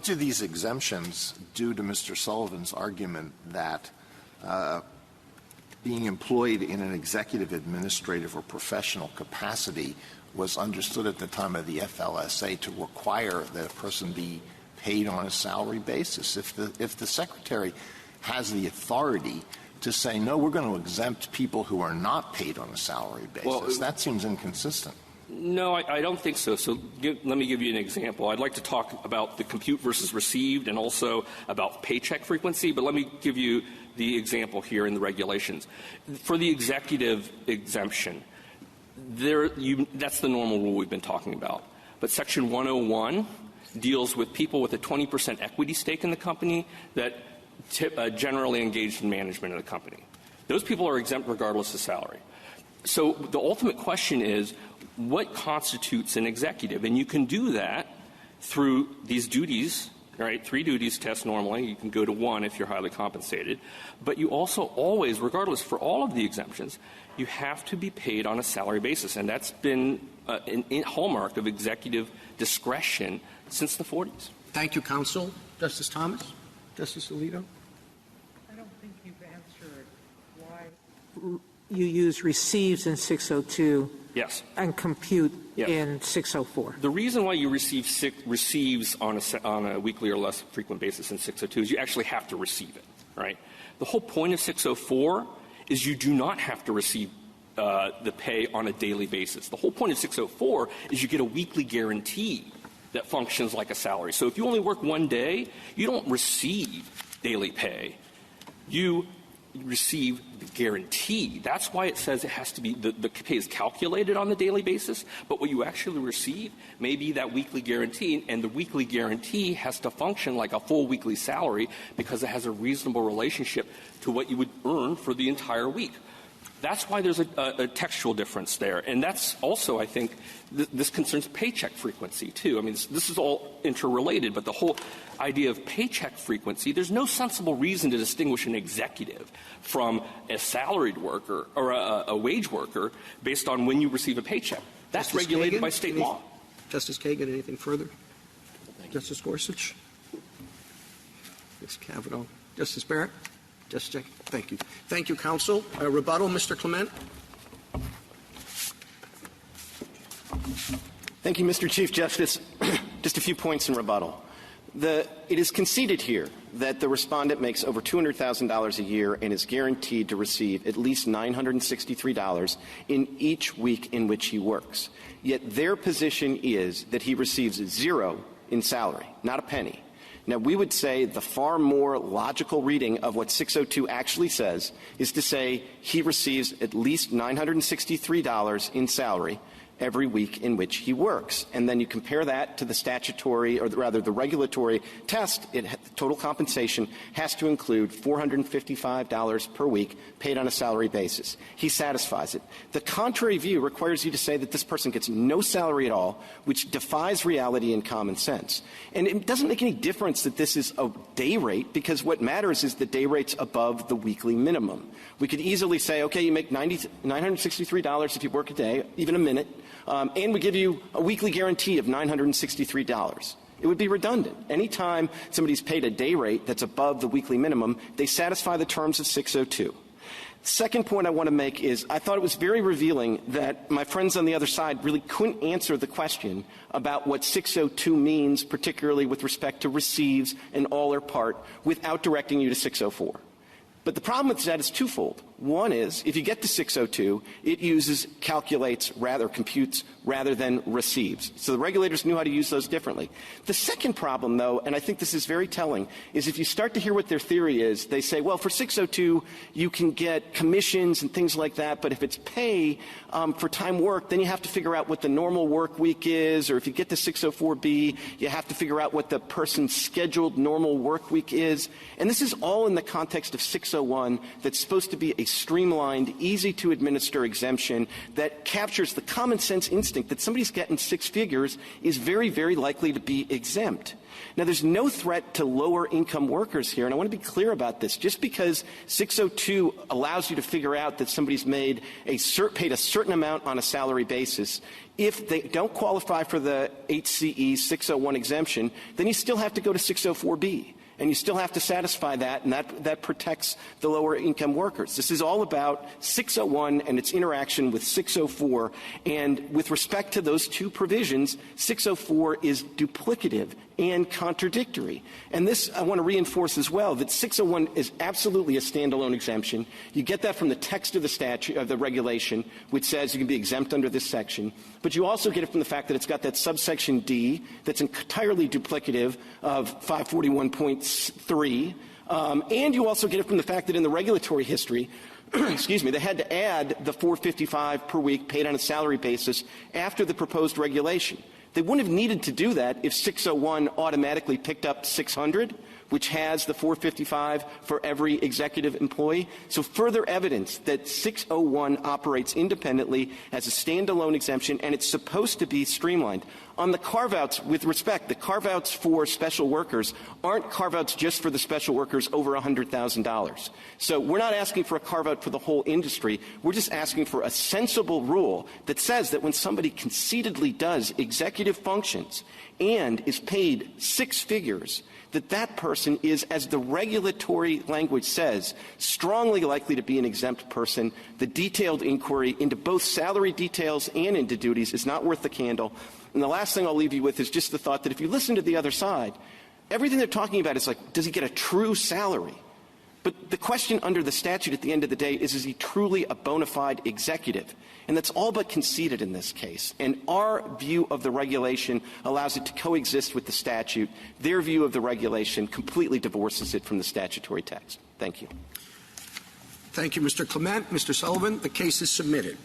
do these exemptions do to Mr. Sullivan's argument that being employed in an executive, administrative, or professional capacity was understood at the time of the FLSA to require that a person be paid on a salary basis? If the secretary has the authority to say, no, we're going to exempt people who are not paid on a salary basis, that seems inconsistent. No, I don't think so. So let me give you an example. I'd like to talk about the compute versus received and also about paycheck frequency, but let me give you the example here in the regulations. For the executive exemption, that's the normal rule we've been talking about. But Section 101 deals with people with a 20% equity stake in the company that generally engaged in management of the company. Those people are exempt regardless of salary. So the ultimate question is, what constitutes an executive? And you can do that through these duties, right? 3 duties test normally. You can go to 1 if you're highly compensated. But you also always, regardless, for all of the exemptions, you have to be paid on a salary basis. And that's been a hallmark of executive discretion since the 40s. Thank you, counsel. Justice Thomas? Justice Alito? I don't think you've answered why you use receives in 602 Yes. and compute in 604. The reason why you receives on a weekly or less frequent basis in 602 is you actually have to receive it, right? The whole point of 604 is you do not have to receive the pay on a daily basis. The whole point of 604 is you get a weekly guarantee that functions like a salary. So if you only work 1 day, you don't receive daily pay. You receive the guarantee. That's why it says it has to be the pay is calculated on the daily basis, but what you actually receive may be that weekly guarantee, and the weekly guarantee has to function like a full weekly salary because it has a reasonable relationship to what you would earn for the entire week. That's why there's a textual difference there. And that's also, I think, this concerns paycheck frequency, too. I mean, this is all interrelated, but the whole idea of paycheck frequency, there's no sensible reason to distinguish an executive from a salaried worker or a wage worker based on when you receive a paycheck. That's Justice regulated Kagan, by state law. Justice Kagan, anything further? Justice Gorsuch? Ms. Kavanaugh? Justice Barrett? Justice Jackson? Thank you. Thank you, counsel. Rebuttal, Mr. Clement? Thank you, Mr. Chief Justice. Just a few points in rebuttal. It is conceded here that the respondent makes over $200,000 a year and is guaranteed to receive at least $963 in each week in which he works. Yet their position is that he receives zero in salary, not a penny. Now, we would say the far more logical reading of what 602 actually says is to say he receives at least $963 in salary every week in which he works. And then you compare that to the statutory, or rather the regulatory test, total compensation has to include $455 per week paid on a salary basis. He satisfies it. The contrary view requires you to say that this person gets no salary at all, which defies reality and common sense. And it doesn't make any difference that this is a day rate, because what matters is the day rate's above the weekly minimum. We could easily say, okay, you make $963 if you work a day, even a minute, and we give you a weekly guarantee of $963. It would be redundant. Anytime somebody's paid a day rate that's above the weekly minimum, they satisfy the terms of 602. Second point I want to make is I thought it was very revealing that my friends on the other side really couldn't answer the question about what 602 means, particularly with respect to receives and all or part, without directing you to 604. But the problem with that is twofold. One is, if you get to 602, it computes rather than receives. So the regulators knew how to use those differently. The second problem, though, and I think this is very telling, is if you start to hear what their theory is, they say, well, for 602, you can get commissions and things like that, but if it's pay for time worked, then you have to figure out what the normal work week is, or if you get to 604B, you have to figure out what the person's scheduled normal work week is. And this is all in the context of 601 that's supposed to be a streamlined, easy-to-administer exemption that captures the common-sense instinct that somebody's getting six figures is very, very likely to be exempt. Now, there's no threat to lower-income workers here, and I want to be clear about this. Just because 602 allows you to figure out that somebody's paid a certain amount on a salary basis, if they don't qualify for the HCE 601 exemption, then you still have to go to 604B. And you still have to satisfy that, and that protects the lower-income workers. This is all about 601 and its interaction with 604. And with respect to those two provisions, 604 is duplicative and contradictory. And this, I want to reinforce as well, that 601 is absolutely a standalone exemption. You get that from the text of the statute, of the regulation, which says you can be exempt under this section. But you also get it from the fact that it's got that subsection D that's entirely duplicative of 541.3. And you also get it from the fact that in the regulatory history, excuse me, they had to add the $455 per week paid on a salary basis after the proposed regulation. They wouldn't have needed to do that if 601 automatically picked up 600, which has the $455 for every executive employee. So further evidence that 601 operates independently as a standalone exemption, and it's supposed to be streamlined. On the carve-outs, with respect, the carve-outs for special workers aren't carve-outs just for the special workers over $100,000. So we're not asking for a carve-out for the whole industry. We're just asking for a sensible rule that says that when somebody conceitedly does executive functions and is paid six figures, that person is, as the regulatory language says, strongly likely to be an exempt person. The detailed inquiry into both salary details and into duties is not worth the candle. And the last thing I'll leave you with is just the thought that if you listen to the other side, everything they're talking about is like, does he get a true salary? But the question under the statute at the end of the day is he truly a bona fide executive? And that's all but conceded in this case. And our view of the regulation allows it to coexist with the statute. Their view of the regulation completely divorces it from the statutory text. Thank you. Thank you, Mr. Clement. Mr. Sullivan, the case is submitted.